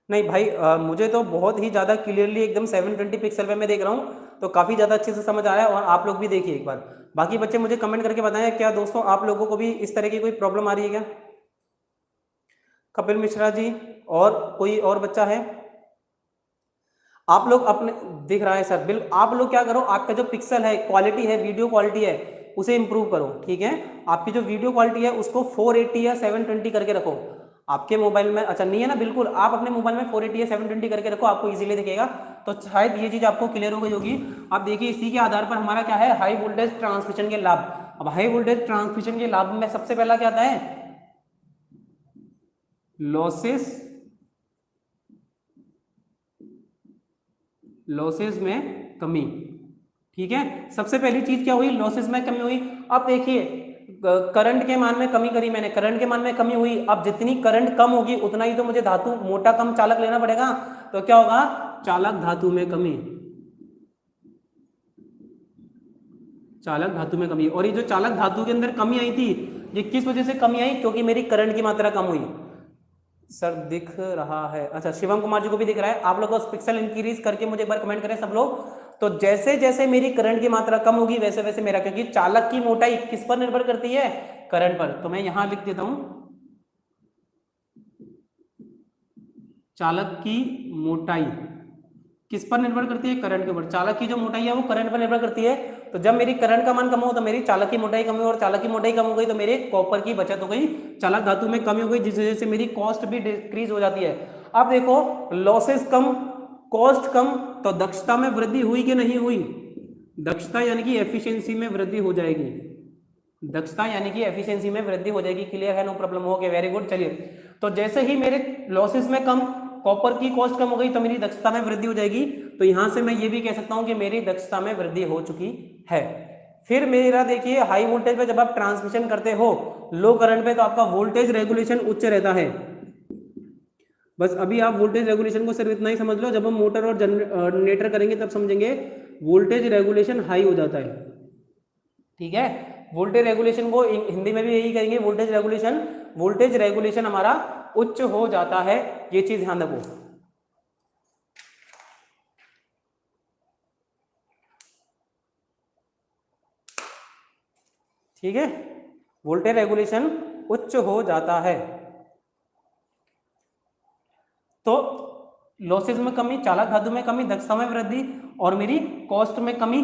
नहीं भाई मुझे तो बहुत ही ज़्यादा क्लियरली एकदम 720 पिक्सल पे मैं देख रहा हूँ, तो काफ़ी ज़्यादा अच्छे से समझ आ रहा है। और आप लोग भी देखिए एक बार, बाकी बच्चे मुझे कमेंट करके बताएं क्या दोस्तों आप लोगों को भी इस तरह की कोई प्रॉब्लम आ रही है क्या? कपिल मिश्रा जी, और कोई और बच्चा है? आप लोग अपने दिख रहा है सर, बिल्कुल आप लोग क्या करो, आपका जो पिक्सल है क्वालिटी है, वीडियो क्वालिटी है, उसे इंप्रूव करो, ठीक है? आपकी जो वीडियो क्वालिटी है उसको 480 या 720 करके रखो आपके मोबाइल में। अच्छा नहीं है ना, बिल्कुल आप अपने मोबाइल में 480 या 720 करके रखो, आपको इजीली दिखेगा। तो शायद ये चीज आपको क्लियर हो गई होगी। आप देखिए इसी के आधार पर हमारा क्या है, हाई वोल्टेज ट्रांसमिशन के लाभ। अब हाई वोल्टेज ट्रांसमिशन के लाभ में सबसे पहला क्या आता है, लॉसेस, लॉसेस में कमी, ठीक है? सबसे पहली चीज क्या हुई, लॉसेस में कमी हुई। अब देखिए करंट के मान में कमी करी मैंने, करंट के मान में कमी हुई। अब जितनी करंट कम होगी उतना ही तो मुझे धातु मोटा कम चालक लेना पड़ेगा, तो क्या होगा, चालक धातु में कमी, चालक धातु में कमी। और ये जो चालक धातु के अंदर कमी आई थी, ये किस वजह से कमी आई, क्योंकि मेरी करंट की मात्रा कम हुई। सर दिख रहा है, अच्छा शिवम कुमार जी को भी दिख रहा है। आप लोग पिक्सल इंक्रीज करके मुझे एक बार कमेंट करें सब लोग। तो जैसे जैसे मेरी करंट की मात्रा कम होगी वैसे वैसे मेरा, क्योंकि चालक की मोटाई किस पर निर्भर करती है, करंट पर। तो मैं यहां लिख देता हूं, चालक की मोटाई किस पर निर्भर करती है, करंट के ऊपर। चालक की जो मोटाई है वो करंट पर निर्भर करती है। तो जब मेरी करंट का मान कम हो तो मेरी चालक की मोटाई कम हुई, और चालक की मोटाई कम हो गई तो मेरे कॉपर की बचत हो गई, चालक धातु में कमी हो गई, जिस वजह से मेरी कॉस्ट भी डिक्रीज हो जाती है। अब देखो लॉसेस कम, कॉस्ट कम, तो दक्षता में वृद्धि हुई कि नहीं हुई, दक्षता यानी कि एफिशिएंसी में वृद्धि हो जाएगी, दक्षता यानी कि एफिशिएंसी में वृद्धि हो जाएगी। क्लियर है, नो प्रॉब्लम, हो गया, वेरी गुड। चलिए तो जैसे ही मेरे लॉसेस में कम, कॉपर की कॉस्ट कम हो गई, तो मेरी दक्षता में वृद्धि हो जाएगी। तो यहां से मैं ये भी कह सकता हूं कि मेरी दक्षता में वृद्धि हो चुकी है। फिर मेरा देखिए हाई वोल्टेज पे जब आप ट्रांसमिशन करते हो, लो करंट पे तो आपका वोल्टेज रेगुलेशन उच्च रहता है। बस अभी आप वोल्टेज रेगुलेशन को सिर्फ इतना ही समझ लो, जब हम मोटर और जनरेटर करेंगे तब समझेंगे, वोल्टेज रेगुलेशन हाई हो जाता है, ठीक है? वोल्टेज रेगुलेशन को हिंदी में भी यही कहेंगे, वोल्टेज रेगुलेशन, वोल्टेज रेगुलेशन हमारा उच्च हो जाता है, ये चीज ध्यान रखो। ठीक है, वोल्टेज रेगुलेशन उच्च हो जाता है। तो लॉसेस में कमी, चालक धातु में कमी, दक्षता में वृद्धि, और मेरी कॉस्ट में कमी।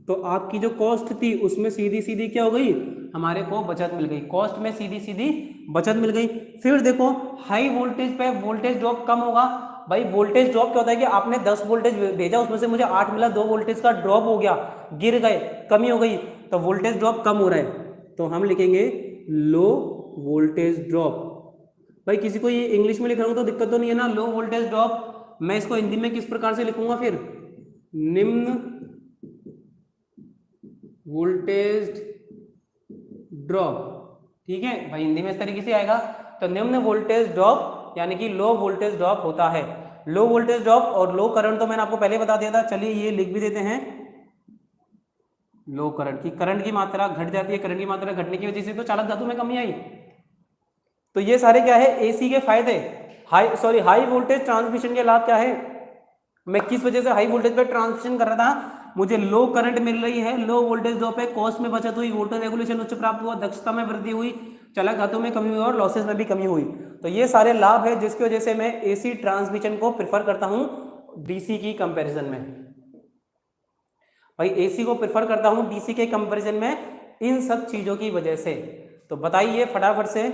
तो आपकी जो कॉस्ट थी उसमें सीधी सीधी क्या हो गई, हमारे को बचत मिल गई, कॉस्ट में सीधी सीधी बचत मिल गई। फिर देखो हाई वोल्टेज पे वोल्टेज ड्रॉप कम होगा। भाई वोल्टेज ड्रॉप क्या होता है कि आपने 10 वोल्टेज भेजा, उसमें से मुझे 8 मिला, 2 वोल्टेज का ड्रॉप हो गया, गिर गए, कमी हो गई, तो वोल्टेज ड्रॉप कम हो रहा है, तो हम लिखेंगे लो वोल्टेज ड्रॉप। भाई किसी को ये इंग्लिश में लिख रहा हूं तो दिक्कत तो नहीं है ना, लो वोल्टेज ड्रॉप। मैं इसको हिंदी में किस प्रकार से लिखूंगा फिर, निम्न वोल्टेज ड्रॉप, ठीक है भाई, हिंदी में इस तरीके से आएगा। तो निम्न वोल्टेज ड्रॉप यानी कि लो वोल्टेज ड्रॉप होता है। लो वोल्टेज ड्रॉप और लो करंट तो मैंने आपको पहले बता दिया था। चलिए ये लिख भी देते हैं, लो करंट की, करंट की मात्रा घट जाती है, करंट की मात्रा घटने की वजह से तो चालक धातु में कमी आई। तो ये सारे क्या है, एसी के फायदे, हाई वोल्टेज ट्रांसमिशन के लाभ क्या है। मैं किस वजह से हाई वोल्टेज पे ट्रांसमिशन कर रहा था, मुझे लो करंट मिल रही है, लो वोल्टेज ड्रॉप पे कॉस्ट में बचत हुई, वोल्टेज रेगुलेशन उच्च प्राप्त हुआ, दक्षता में वृद्धि हुई, चालक धातु में कमी हुई, और लॉसेस में भी कमी हुई। तो ये सारे लाभ है जिसकी वजह से मैं एसी ट्रांसमिशन को प्रेफर करता हूं डीसी की कंपैरिजन में। भाई एसी को प्रेफर करता हूं डीसी के कंपैरिजन में इन सब चीजों की वजह से। तो बताइए फटाफट से।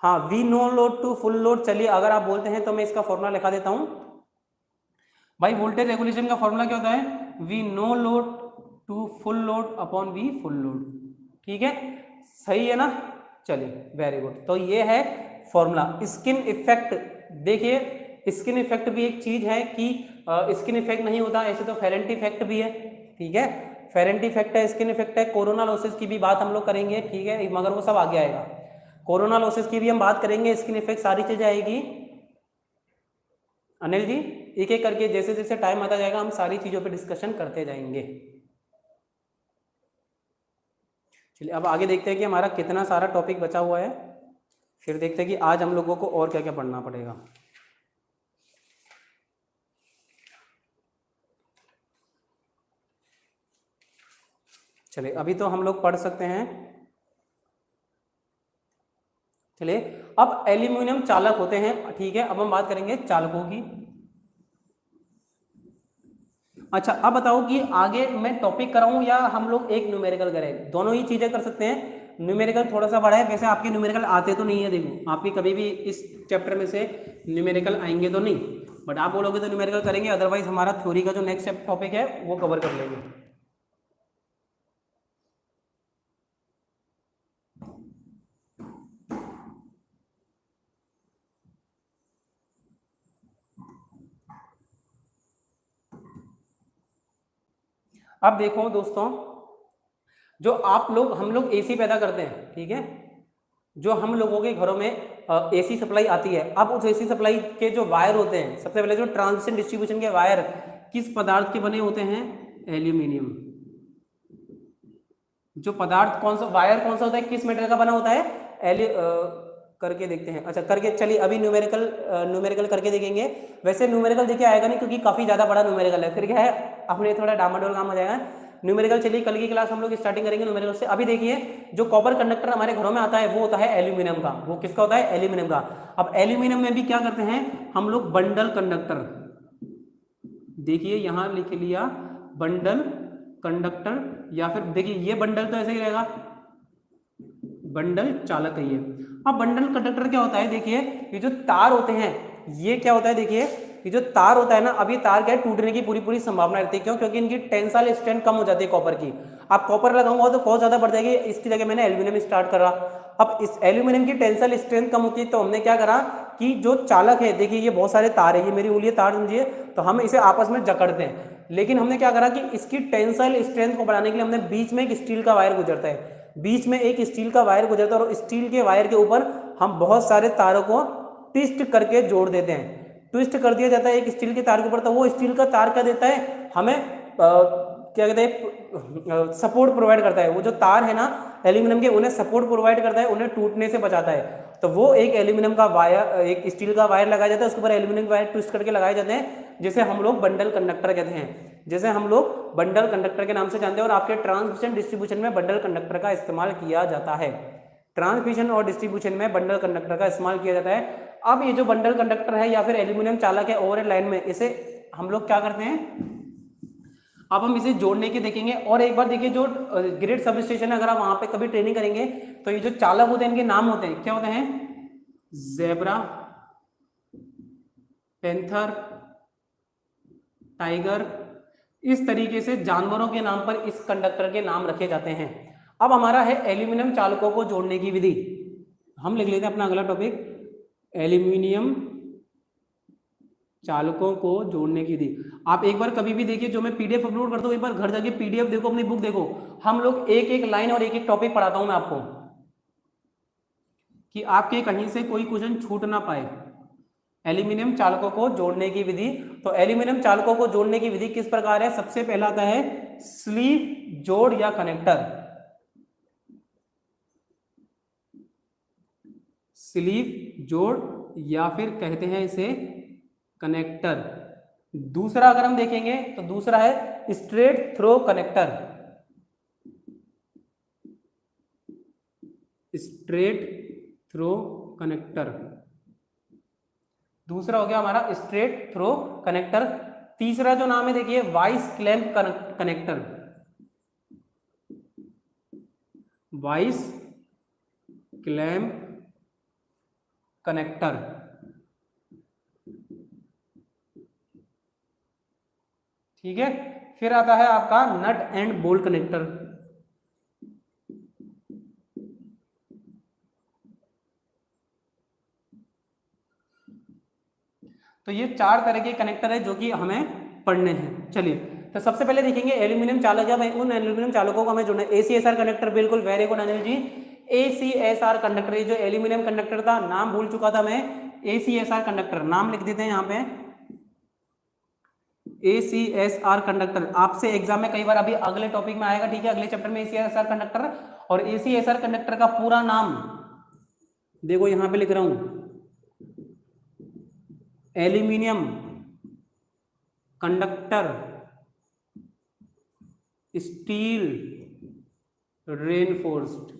हाँ, V no load to full load. चलिए अगर आप बोलते हैं तो मैं इसका फॉर्मूला लिखा देता हूं। भाई वोल्टेज रेगुलेशन का फॉर्मूला क्या होता है, V no load to full load upon V full load, ठीक है? सही है ना? चलिए वेरी गुड। तो ये है फॉर्मूला। स्किन इफेक्ट, देखिए स्किन इफेक्ट भी एक चीज है कि स्किन इफेक्ट नहीं होता, ऐसे तो फेरेंट इफेक्ट भी है, ठीक है, फेरेंट इफेक्ट है, स्किन इफेक्ट है, कोरोना लॉसेस की भी बात हम लोग करेंगे, ठीक है, मगर वो सब आगे आएगा। कोरोना लॉसेस की भी हम बात करेंगे, स्किन इफेक्ट, सारी चीजें आएगी। अनिल जी एक एक करके जैसे जैसे टाइम आता जाएगा हम सारी चीजों पे डिस्कशन करते जाएंगे। चलिए अब आगे देखते हैं कि हमारा कितना सारा टॉपिक बचा हुआ है, फिर देखते हैं कि आज हम लोगों को और क्या क्या पढ़ना पड़ेगा। चलिए अभी तो हम लोग पढ़ सकते हैं। चलिए अब एल्यूमिनियम चालक होते हैं, ठीक है, अब हम बात करेंगे चालकों की। अच्छा अब बताओ कि आगे मैं टॉपिक कराऊं या हम लोग एक न्यूमेरिकल करें, दोनों ही चीजें कर सकते हैं। न्यूमेरिकल थोड़ा सा बड़ा है, वैसे आपके न्यूमेरिकल आते तो नहीं है, देखो आपके कभी भी इस चैप्टर में से न्यूमेरिकल आएंगे तो नहीं, बट आप बोलोगे तो न्यूमेरिकल करेंगे, अदरवाइज हमारा थ्योरी का जो नेक्स्ट टॉपिक है वो कवर कर लेंगे। अब देखो दोस्तों, जो आप लोग हम लोग एसी पैदा करते हैं, ठीक है, जो हम लोगों के घरों में एसी सप्लाई आती है, अब उस एसी सप्लाई के जो वायर होते हैं, सबसे पहले जो ट्रांसमिशन डिस्ट्रीब्यूशन के वायर किस पदार्थ के बने होते हैं, एल्यूमिनियम। जो पदार्थ कौन सा वायर कौन सा होता है, किस मेटल का बना होता है, करके देखते हैं। अच्छा करके चलिए अभी न्यूमेरिकल करके देखेंगे। वैसे न्यूमेरिकल देखिए आएगा नहीं क्योंकि काफी ज्यादा बड़ा न्यूमेरिकल है, फिर क्या है अपने थोड़ा डामाडोल काम हो जाएगा न्यूमेरिकल। चलिए कल की क्लास हम लोग स्टार्टिंग करेंगे न्यूमेरिकल से। अभी देखिए जो कॉपर कंडक्टर हमारे घरों में आता है वो होता है एल्यूमिनियम का। वो किसका होता है, एल्यूमिनियम का। अब एल्यूमिनियम में भी क्या करते हैं हम लोग, बंडल कंडक्टर। देखिए यहां लिख लिया बंडल कंडक्टर, या फिर देखिए ये बंडल तो ऐसे ही रहेगा, बंडल चालक है ये। अब बंडल कंडक्टर क्या होता है, देखिए ये जो तार होते हैं ये क्या होता है, देखिए ये जो तार होता है ना, अभी तार क्या है टूटने की पूरी पूरी संभावना रहती है। क्यों, क्योंकि इनकी टेंसाइल स्ट्रेंथ कम हो जाती है कॉपर की। आप कॉपर लगाऊंगा तो बहुत ज्यादा बढ़ जाएगी, इसकी जगह मैंने एल्यूमिनियम स्टार्ट करा। अब इस एल्यूमिनियम की टेंसाइल स्ट्रेंथ कम होती है तो हमने क्या करा कि जो चालक है, देखिए ये बहुत सारे तार है, ये मेरी उंगली तार समझिए, तो हम इसे आपस में जकड़ते हैं। लेकिन हमने क्या करा कि इसकी टेंसाइल स्ट्रेंथ को बढ़ाने के लिए हमने बीच में एक स्टील का वायर गुजरता है, बीच में एक स्टील का वायर गुजरता है, और स्टील के वायर के ऊपर हम बहुत सारे तारों को ट्विस्ट करके जोड़ देते हैं। ट्विस्ट कर दिया जाता है एक स्टील के तार के ऊपर, तो वो स्टील का तार क्या देता है हमें, क्या कहते हैं, सपोर्ट प्रोवाइड करता है। वो जो तार है ना एल्यूमिनियम के, उन्हें सपोर्ट प्रोवाइड करता है, उन्हें टूटने से बचाता है। तो वो एक एल्यूमिनियम का वायर, एक स्टील का वायर लगाया जाता है, उसके ऊपर एल्यूमिनियम वायर ट्विस्ट करके लगाए जाते हैं, जिसे हम लोग बंडल कंडक्टर कहते हैं, जैसे हम लोग बंडल कंडक्टर के नाम से जानते हैं। और आपके ट्रांसमिशन डिस्ट्रीब्यूशन में बंडल कंडक्टर का इस्तेमाल किया जाता है, ट्रांसमिशन और डिस्ट्रीब्यूशन में बंडल कंडक्टर का इस्तेमाल किया जाता है। अब ये जो बंडल कंडक्टर है या फिर एल्यूमिनियम चालक है ओवरहेड लाइन में, इसे हम लोग क्या करते हैं, अब हम इसे जोड़ने के देखेंगे। और एक बार देखिए जो ग्रिड सब स्टेशन है, अगर आप वहां पे कभी ट्रेनिंग करेंगे तो ये जो चालक होते हैं इनके नाम होते हैं, क्या होते हैं, ज़ेब्रा, पैंथर, टाइगर, इस तरीके से जानवरों के नाम पर इस कंडक्टर के नाम रखे जाते हैं। अब हमारा है एल्यूमिनियम चालकों को जोड़ने की विधि। हम लिख लेते हैं अपना अगला टॉपिक, एल्यूमिनियम चालकों को जोड़ने की विधि। आप एक बार कभी भी देखिए, जो मैं पीडीएफ अपलोड करता हूँ, एक बार घर जाके पीडीएफ देखो, अपनी बुक देखो, हम लोग एक एक लाइन और एक एक टॉपिक पढ़ाता हूं मैं आपको, कि आपके कहीं से कोई क्वेश्चन छूट ना पाए। एल्यूमिनियम चालकों को जोड़ने की विधि, तो एल्यूमिनियम चालकों को जोड़ने की विधि किस प्रकार है, सबसे पहला आता है स्लीव जोड़ या कनेक्टर, स्लीव जोड़ या फिर कहते हैं इसे कनेक्टर। दूसरा अगर हम देखेंगे तो दूसरा है straight through connector, straight through connector, दूसरा हो गया हमारा स्ट्रेट थ्रो कनेक्टर। तीसरा जो नाम है देखिए vice clamp connector, vice clamp connector. ठीक है, फिर आता है आपका नट एंड बोल्ट कनेक्टर, तो ये 4 तरह के कनेक्टर है जो कि हमें पढ़ने हैं। चलिए, तो सबसे पहले देखेंगे एल्यूमिनियम चालक है भाई, उन एल्यूमिनियम चालकों को हमें जोड़ना है। ACSR कंडक्टर, बिल्कुल very good Anil ji. ACSR conductor, ये जो एल्यूमिनियम कंडक्टर था, नाम भूल चुका था मैं, ACSR कंडक्टर नाम लिख देते हैं यहाँ पे, ACSR कंडक्टर। आपसे एग्जाम में कई बार अभी अगले टॉपिक में आएगा, ठीक है, अगले चैप्टर में ACSR कंडक्टर। और ACSR कंडक्टर का पूरा नाम देखो यहां पे लिख रहा हूं, एल्यूमिनियम कंडक्टर स्टील रेनफोर्स्ड,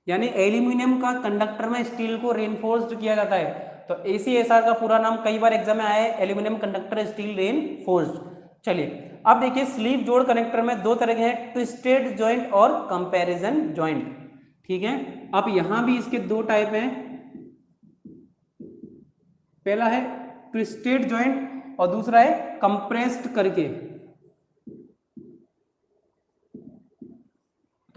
यानी एल्यूमिनियम का कंडक्टर में स्टील को रेनफोर्स्ड किया जाता है। तो ACSR का पूरा नाम कई बार एग्जाम में आया है, एल्यूमिनियम कंडक्टर स्टील रेनफोर्स्ड। चलिए, अब देखिए स्लीव जोड़ कनेक्टर में 2 तरह के हैं, ट्विस्टेड जॉइंट और कंपैरिजन जॉइंट, ठीक है। अब यहां भी इसके 2 टाइप हैं, पहला है ट्विस्टेड जॉइंट और दूसरा है कंप्रेस्ड करके।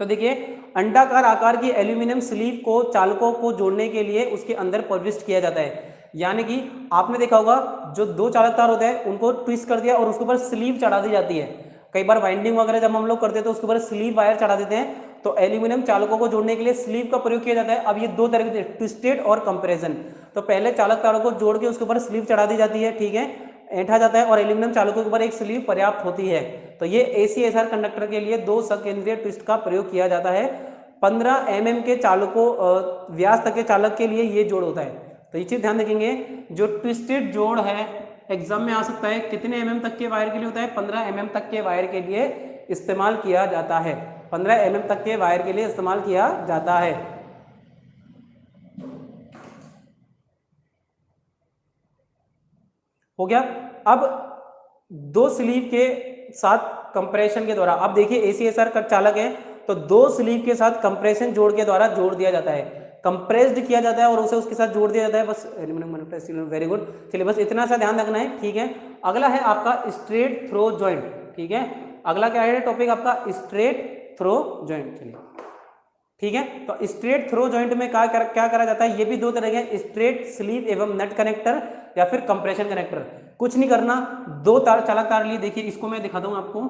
तो देखिए, अंडाकार आकार की एल्यूमिनियम स्लीव को चालकों को जोड़ने के लिए उसके अंदर प्रविष्ट किया जाता है। यानी कि आपने देखा होगा जो 2 चालक तार होते हैं उनको ट्विस्ट कर दिया और उसके ऊपर स्लीव चढ़ा दी जाती है। कई बार वाइंडिंग वगैरह जब हम लोग करते हैं तो उसके ऊपर स्लीव वायर चढ़ा देते हैं। तो एल्यूमिनियम चालकों को जोड़ने के लिए स्लीव का प्रयोग किया जाता है। अब ये 2 तरह के, ट्विस्टेड और कंपैरिजन। तो पहले चालक तारों को जोड़ के उसके ऊपर स्लीव चढ़ा दी जाती है, ठीक है, ऐंठा जाता है, और एल्यूमिनियम चालकों के ऊपर एक स्लीव पर्याप्त होती है। तो ये ACSR कंडक्टर के लिए 2 सकेंद्रीय ट्विस्ट का प्रयोग किया जाता है। 15 mm के चालकों व्यास तक के चालक के लिए ये जोड़ होता है। तो ये चीज ध्यान रखेंगे, जो ट्विस्टेड जोड़ है एग्जाम में आ सकता है, कितने mm तक के वायर के लिए होता है? 15 mm तक के वायर के लिए इस्तेमाल किया जाता है। 15 mm तक के वायर के लिए इस्तेमाल किया जाता है। हो गया। अब 2 स्लीव के साथ कंप्रेशन के द्वारा, अब देखिए ACSR का चालक है तो 2 स्लीव के साथ कंप्रेशन जोड़ के द्वारा जोड़ दिया जाता है, कंप्रेस्ड किया जाता है और उसे उसके साथ जोड़ दिया जाता है। बस एल्यूमिनियम, वेरी गुड। चलिए, बस इतना सा ध्यान रखना है, ठीक है। अगला है आपका स्ट्रेट थ्रो जॉइंट, ठीक है। अगला क्या है टॉपिक आपका? Straight through joint. चलिए, ठीक है। तो स्ट्रेट थ्रो जॉइंट में क्या करा जाता है? ये भी 2 तरह के, स्ट्रेट स्लीव एवं नट कनेक्टर या फिर कंप्रेशन कनेक्टर। कुछ नहीं करना, 2 चालक तार लिए, देखिए इसको मैं दिखाता हूं आपको।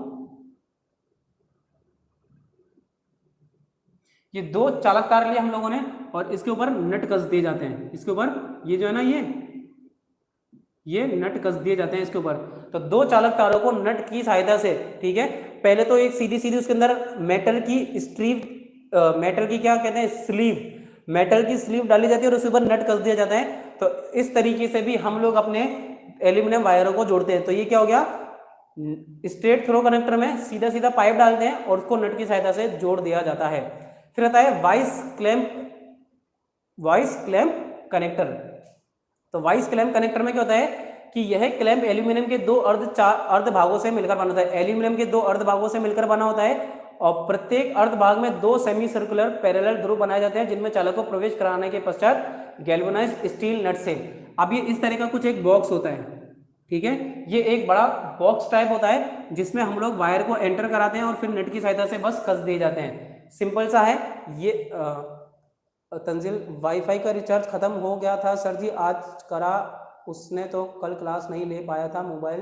ये 2 चालक तार लिए हम लोगों ने और इसके ऊपर नट कस दिए जाते हैं। इसके ऊपर ये जो है ना, ये नट कस दिए जाते हैं इसके ऊपर। तो 2 चालक तारों को नट की सहायता से, ठीक है, पहले तो एक सीधी सीधी उसके अंदर मेटल की स्ट्रीव, मेटल की क्या कहते हैं, स्लीव, मेटल की स्लीव डाली जाती है और उसके ऊपर नट कस दिया जाता है। तो इस तरीके से भी हम लोग अपने एल्यूमिनियम वायरों को जोड़ते हैं। तो ये क्या हो गया? स्ट्रेट थ्रो कनेक्टर में सीधा सीधा पाइप डालते हैं और उसको नट की सहायता से जोड़ दिया जाता है। फिर आता है वाइस क्लैंप कनेक्टर। तो वाइस क्लैंप कनेक्टर में क्या होता है कि यह क्लैंप एल्यूमिनियम के 2 अर्ध भागों से मिलकर बना होता है। एल्यूमिनियम के 2 अर्ध भागों से मिलकर बना होता है और प्रत्येक अर्ध भाग में 2 सेमी सर्कुलर पैरेलल ध्रुव बनाए जाते हैं जिनमें चालक को प्रवेश कराने के पश्चात गैल्वेनाइज्ड स्टील नट से। अब ये इस तरह का कुछ एक बॉक्स होता है, ठीक है, ये एक बड़ा बॉक्स टाइप होता है जिसमें हम लोग वायर को एंटर कराते हैं और फिर नट की सहायता से बस कस दिए जाते हैं। सिंपल सा है ये। तंजिल, वाईफाई का रिचार्ज खत्म हो गया था सर जी, आज करा उसने तो कल क्लास नहीं ले पाया था, मोबाइल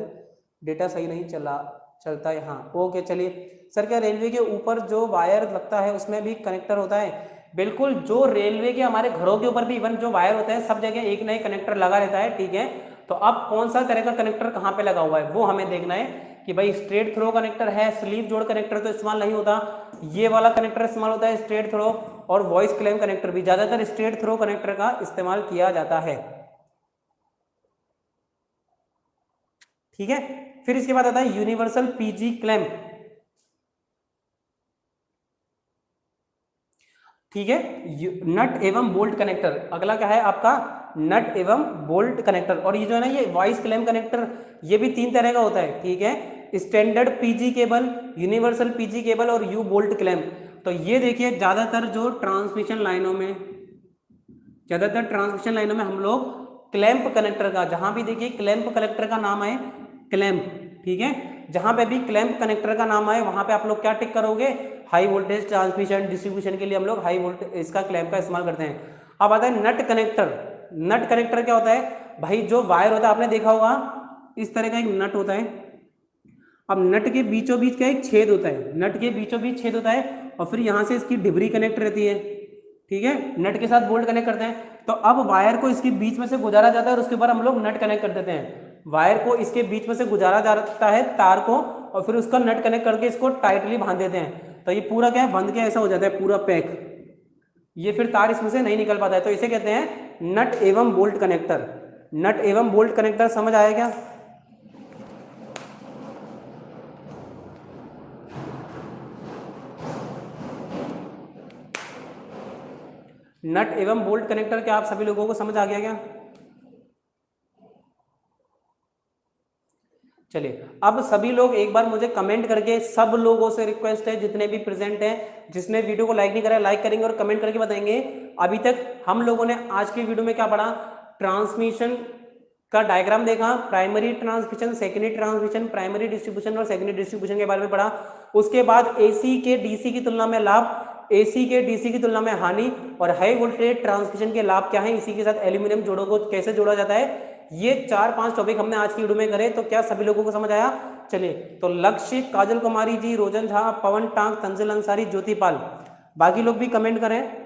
डेटा सही नहीं चलता है। हाँ, ओके। चलिए सर, क्या रेलवे के ऊपर जो वायर लगता है उसमें भी कनेक्टर होता है? बिल्कुल, जो रेलवे के हमारे घरों के ऊपर भी इवन जो वायर होता है सब जगह एक नए कनेक्टर लगा रहता है, ठीक है। तो अब कौन सा तरह का कनेक्टर कहाँ पे लगा हुआ है वो हमें देखना है कि भाई स्ट्रेट थ्रो कनेक्टर है, स्लीव जोड़ कनेक्टर तो इस्तेमाल नहीं होता, ये वाला कनेक्टर इस्तेमाल होता है स्ट्रेट थ्रो, और वॉइस क्लैंप कनेक्टर भी ज्यादातर स्ट्रेट थ्रो कनेक्टर का इस्तेमाल किया जाता है, ठीक है। फिर इसके बाद आता है यूनिवर्सल पीजी क्लैंप, ठीक है, नट एवं बोल्ट कनेक्टर। अगला क्या है आपका? नट एवं बोल्ट कनेक्टर। और ये जो है ना, ये वॉइस क्लैंप कनेक्टर, ये भी 3 तरह का होता है, ठीक है, standard PG cable, universal PG cable और यू बोल्ट क्लैंप। तो ये देखिए ज्यादातर जो ट्रांसमिशन लाइनों में हम लोग क्लैंप कनेक्टर का, जहां भी देखिए क्लैंप कनेक्टर का नाम है क्लैंप, ठीक है, जहां पे भी क्लैंप कनेक्टर का नाम आए वहां पे आप लोग क्या टिक करोगे? हाई वोल्टेज ट्रांसमिशन डिस्ट्रीब्यूशन के लिए हम लोग हाई वोल्टेज इसका क्लैंप का इस्तेमाल करते हैं। अब आता है नट कनेक्टर। नट कनेक्टर क्या होता है भाई, जो वायर होता है आपने देखा होगा इस तरह का एक नट होता है। अब नट के बीचों बीच का एक छेद होता है, नट के बीचों बीच छेद होता है और फिर यहाँ से इसकी डिबरी कनेक्ट रहती है, ठीक है, नट के साथ बोल्ट कनेक्ट करते हैं। तो अब वायर को इसके बीच में से गुजारा जाता है और उसके ऊपर हम लोग नट कनेक्ट कर देते हैं। वायर को इसके बीच में से गुजारा जाता है तार को और फिर उसका नट कनेक्ट करके इसको टाइटली बांध देते हैं। तो ये पूरा क्या है, बंध के ऐसा हो जाता है पूरा पैक, ये फिर तार इसमें से नहीं निकल पाता है। तो इसे कहते हैं नट एवं बोल्ट कनेक्टर। नट एवं बोल्ट कनेक्टर समझ आया क्या? नट एवं बोल्ट कनेक्टर क्या आप सभी लोगों को समझ आ गया क्या? चलिए अब सभी लोग एक बार मुझे कमेंट करके, सब लोगों से रिक्वेस्ट है जितने भी प्रेजेंट हैं, जिसने वीडियो को लाइक नहीं करा लाइक करेंगे और कमेंट करके बताएंगे अभी तक हम लोगों ने आज की वीडियो में क्या पढ़ा। ट्रांसमिशन का डायग्राम देखा, primary transmission, secondary transmission, primary distribution और सेकेंडरी डिस्ट्रीब्यूशन के बारे में पढ़ा। उसके बाद एसी के डीसी की तुलना में लाभ, एसी के डीसी की तुलना में हानि और हाई वोल्टेज ट्रांसमिशन के लाभ क्या है, इसी के साथ एल्यूमिनियम जोड़ों को कैसे जोड़ा जाता है, ये 4-5 टॉपिक हमने आज की वीडियो में करे। तो क्या सभी लोगों को समझ आया? चलिए तो लक्ष्य, काजल कुमारी जी, रोजन झा, पवन टांग, तंजिल अंसारी, ज्योति पाल, बाकी लोग भी कमेंट करें।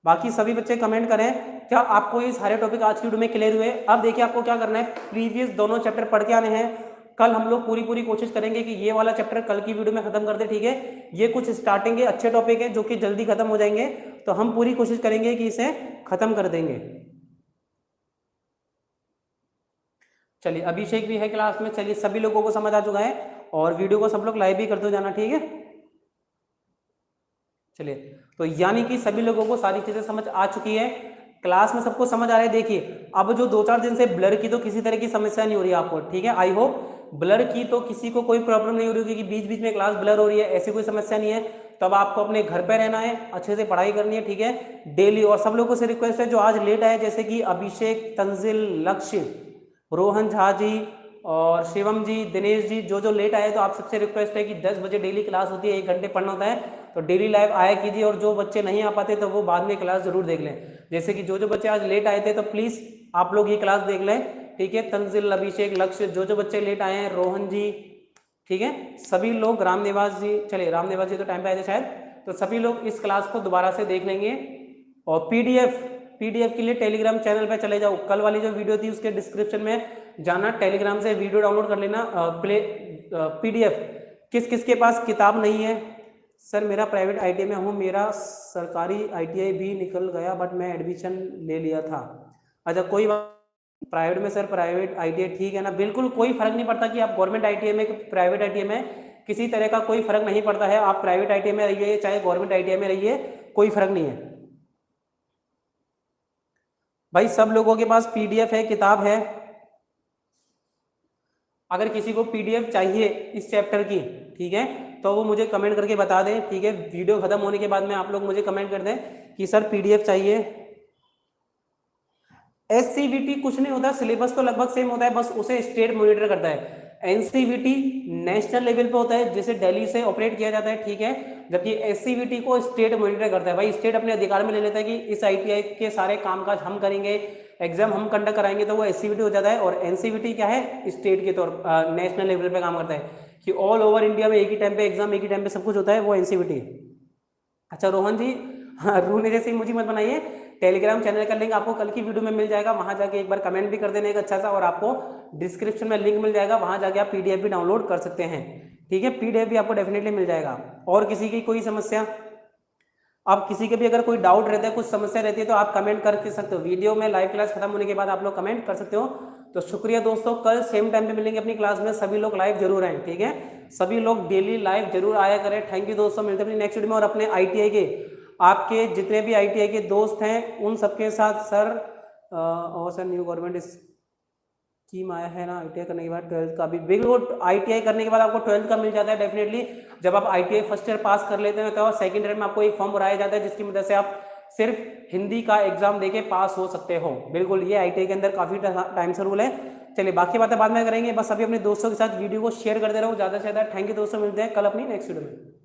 बाकी सभी बच्चे कमेंट करें क्या आपको ये सारे टॉपिक आज की वीडियो में क्लियर हुए। अब देखिए आपको क्या करना है, प्रीवियस दोनों चैप्टर पढ़ के आने हैं। कल हम लोग पूरी कोशिश करेंगे कि ये वाला चैप्टर कल की वीडियो में खत्म कर दे, ठीक है। ये कुछ स्टार्टिंग के अच्छे टॉपिक है जो कि जल्दी खत्म हो जाएंगे, तो हम पूरी कोशिश करेंगे कि इसे खत्म कर देंगे। चलिए अभिषेक भी है क्लास में। चलिए सभी लोगों को समझ आ चुका है और वीडियो को सब लोग लाइव भी करते हो जाना, ठीक है। चलिए तो यानी कि सभी लोगों को सारी चीजें समझ आ चुकी है, क्लास में सबको समझ आ रहा है। देखिए अब जो 2-4 दिन से ब्लर की तो किसी तरह की समस्या नहीं हो रही है आपको, ठीक है। आई होप ब्लर की तो किसी को कोई प्रॉब्लम नहीं हो रही होगी कि बीच बीच में क्लास ब्लर हो रही है, ऐसी कोई समस्या नहीं है। तो अब आपको अपने घर पे रहना है, अच्छे से पढ़ाई करनी है, ठीक है, डेली। और सब लोगों से रिक्वेस्ट है जो आज लेट आए, जैसे कि अभिषेक, तंजिल, लक्ष्य, रोहन झा जी और शिवम जी, दिनेश जी, जो लेट आए, तो आप सबसे रिक्वेस्ट है कि 10 बजे डेली क्लास होती है, 1 घंटे पढ़ना होता है, तो डेली लाइव आया कीजिए। और जो बच्चे नहीं आ पाते तो वो बाद में क्लास जरूर देख लें। जैसे कि जो बच्चे आज लेट आए थे तो प्लीज आप लोग ये क्लास देख लें, ठीक है। तंजिल, अभिषेक, लक्ष्य, जो बच्चे लेट आए हैं, रोहन जी, ठीक है, सभी लोग, रामनिवास जी, चलिए रामनिवास जी तो टाइम पे आए थे शायद, तो सभी लोग इस क्लास को दोबारा से देख लेंगे। और पीडीएफ के लिए टेलीग्राम चैनल पे चले जाओ, कल वाली जो वीडियो थी उसके डिस्क्रिप्शन में जाना, टेलीग्राम से वीडियो डाउनलोड कर लेना। पीडीएफ किस किस के पास किताब नहीं है? सर मेरा प्राइवेट आईटीआई में हूँ, मेरा सरकारी आईटीआई भी निकल गया बट मैं एडमिशन ले लिया था। अच्छा कोई बात, प्राइवेट में सर प्राइवेट आईटीआई ठीक है ना, बिल्कुल कोई फर्क नहीं पड़ता कि आप गवर्नमेंट आईटीआई में, प्राइवेट आईटीआई में, किसी तरह का कोई फर्क नहीं पड़ता है। आप प्राइवेट आईटीआई में रहिए चाहे गवर्नमेंट आईटीआई में रहिए, कोई फर्क नहीं है भाई। सब लोगों के पास पीडीएफ है, किताब है। अगर किसी को पीडीएफ चाहिए इस चैप्टर की, ठीक है, तो वो मुझे कमेंट करके बता दें, ठीक है। वीडियो खत्म होने के बाद में आप लोग मुझे कमेंट कर दें कि सर पीडीएफ चाहिए। एससीवीटी कुछ नहीं होता, सिलेबस तो लगभग सेम होता है, बस उसे स्टेट मॉनिटर करता है। एनसीवीटी नेशनल लेवल पे होता है, जिसे दिल्ली से ऑपरेट किया जाता है, ठीक है, जबकि एससीवीटी को स्टेट मॉनिटर करता है। भाई स्टेट अपने अधिकार में ले लेता है कि इस आईटीआई के सारे कामकाज हम करेंगे, एग्जाम हम कंडक्ट कराएंगे, तो वो एससीवीटी हो जाता है। और एनसीवीटी क्या है, स्टेट के तौर नेशनल लेवल पे काम करता है कि ऑल ओवर इंडिया में एक ही टाइम पे एग्जाम, एक ही टाइम पे सब कुछ होता है, वो एनसीवीटी। अच्छा रोहन जी, हाँ रूने जैसे मुझे मत बनाइए, टेलीग्राम चैनल का लिंक आपको कल की वीडियो में मिल जाएगा, वहां जाके एक बार कमेंट भी कर देने का अच्छा सा, और आपको डिस्क्रिप्शन में लिंक मिल जाएगा, वहां जाके आप पीडीएफ भी डाउनलोड कर सकते हैं, ठीक है। पीडीएफ भी आपको डेफिनेटली मिल जाएगा। और किसी की कोई समस्या, आप किसी के भी अगर कोई डाउट रहता है, कुछ समस्या रहती है, तो आप कमेंट कर सकते हो। वीडियो में लाइव क्लास खत्म होने के बाद आप लोग कमेंट कर सकते हो। तो शुक्रिया दोस्तों, कल सेम टाइम पे मिलेंगे अपनी क्लास में, सभी लोग लाइव जरूर आए, ठीक है, सभी लोग डेली लाइव जरूर आया करें। थैंक यू दोस्तों, मिलते हैं अपनी नेक्स्ट वीडियो में। और अपने आईटीआई के, आपके जितने भी आईटीआई के दोस्त हैं उन सबके साथ सर, और सर न्यू गवर्नमेंट स्कीम आया है ना आईटीआई करने के बाद 12th का भी, बिल्कुल आईटीआई करने के बाद आपको 12th का मिल जाता है डेफिनेटली। जब आप आईटीआई फर्स्ट ईयर पास कर लेते हैं तो सेकंड ईयर में आपको एक फॉर्म भराया जाता है, जिसकी मदद से आप सिर्फ हिंदी का एग्जाम देके पास हो सकते हो। बिल्कुल ये आईटीआई के अंदर काफी टाइम से रूल है। चलिए बाकी बातें बाद में करेंगे, बस अभी अपने दोस्तों के साथ वीडियो को शेयर करते रहो ज़्यादा से ज़्यादा। थैंक यू दोस्तों, मिलते हैं कल अपनी नेक्स्ट वीडियो में।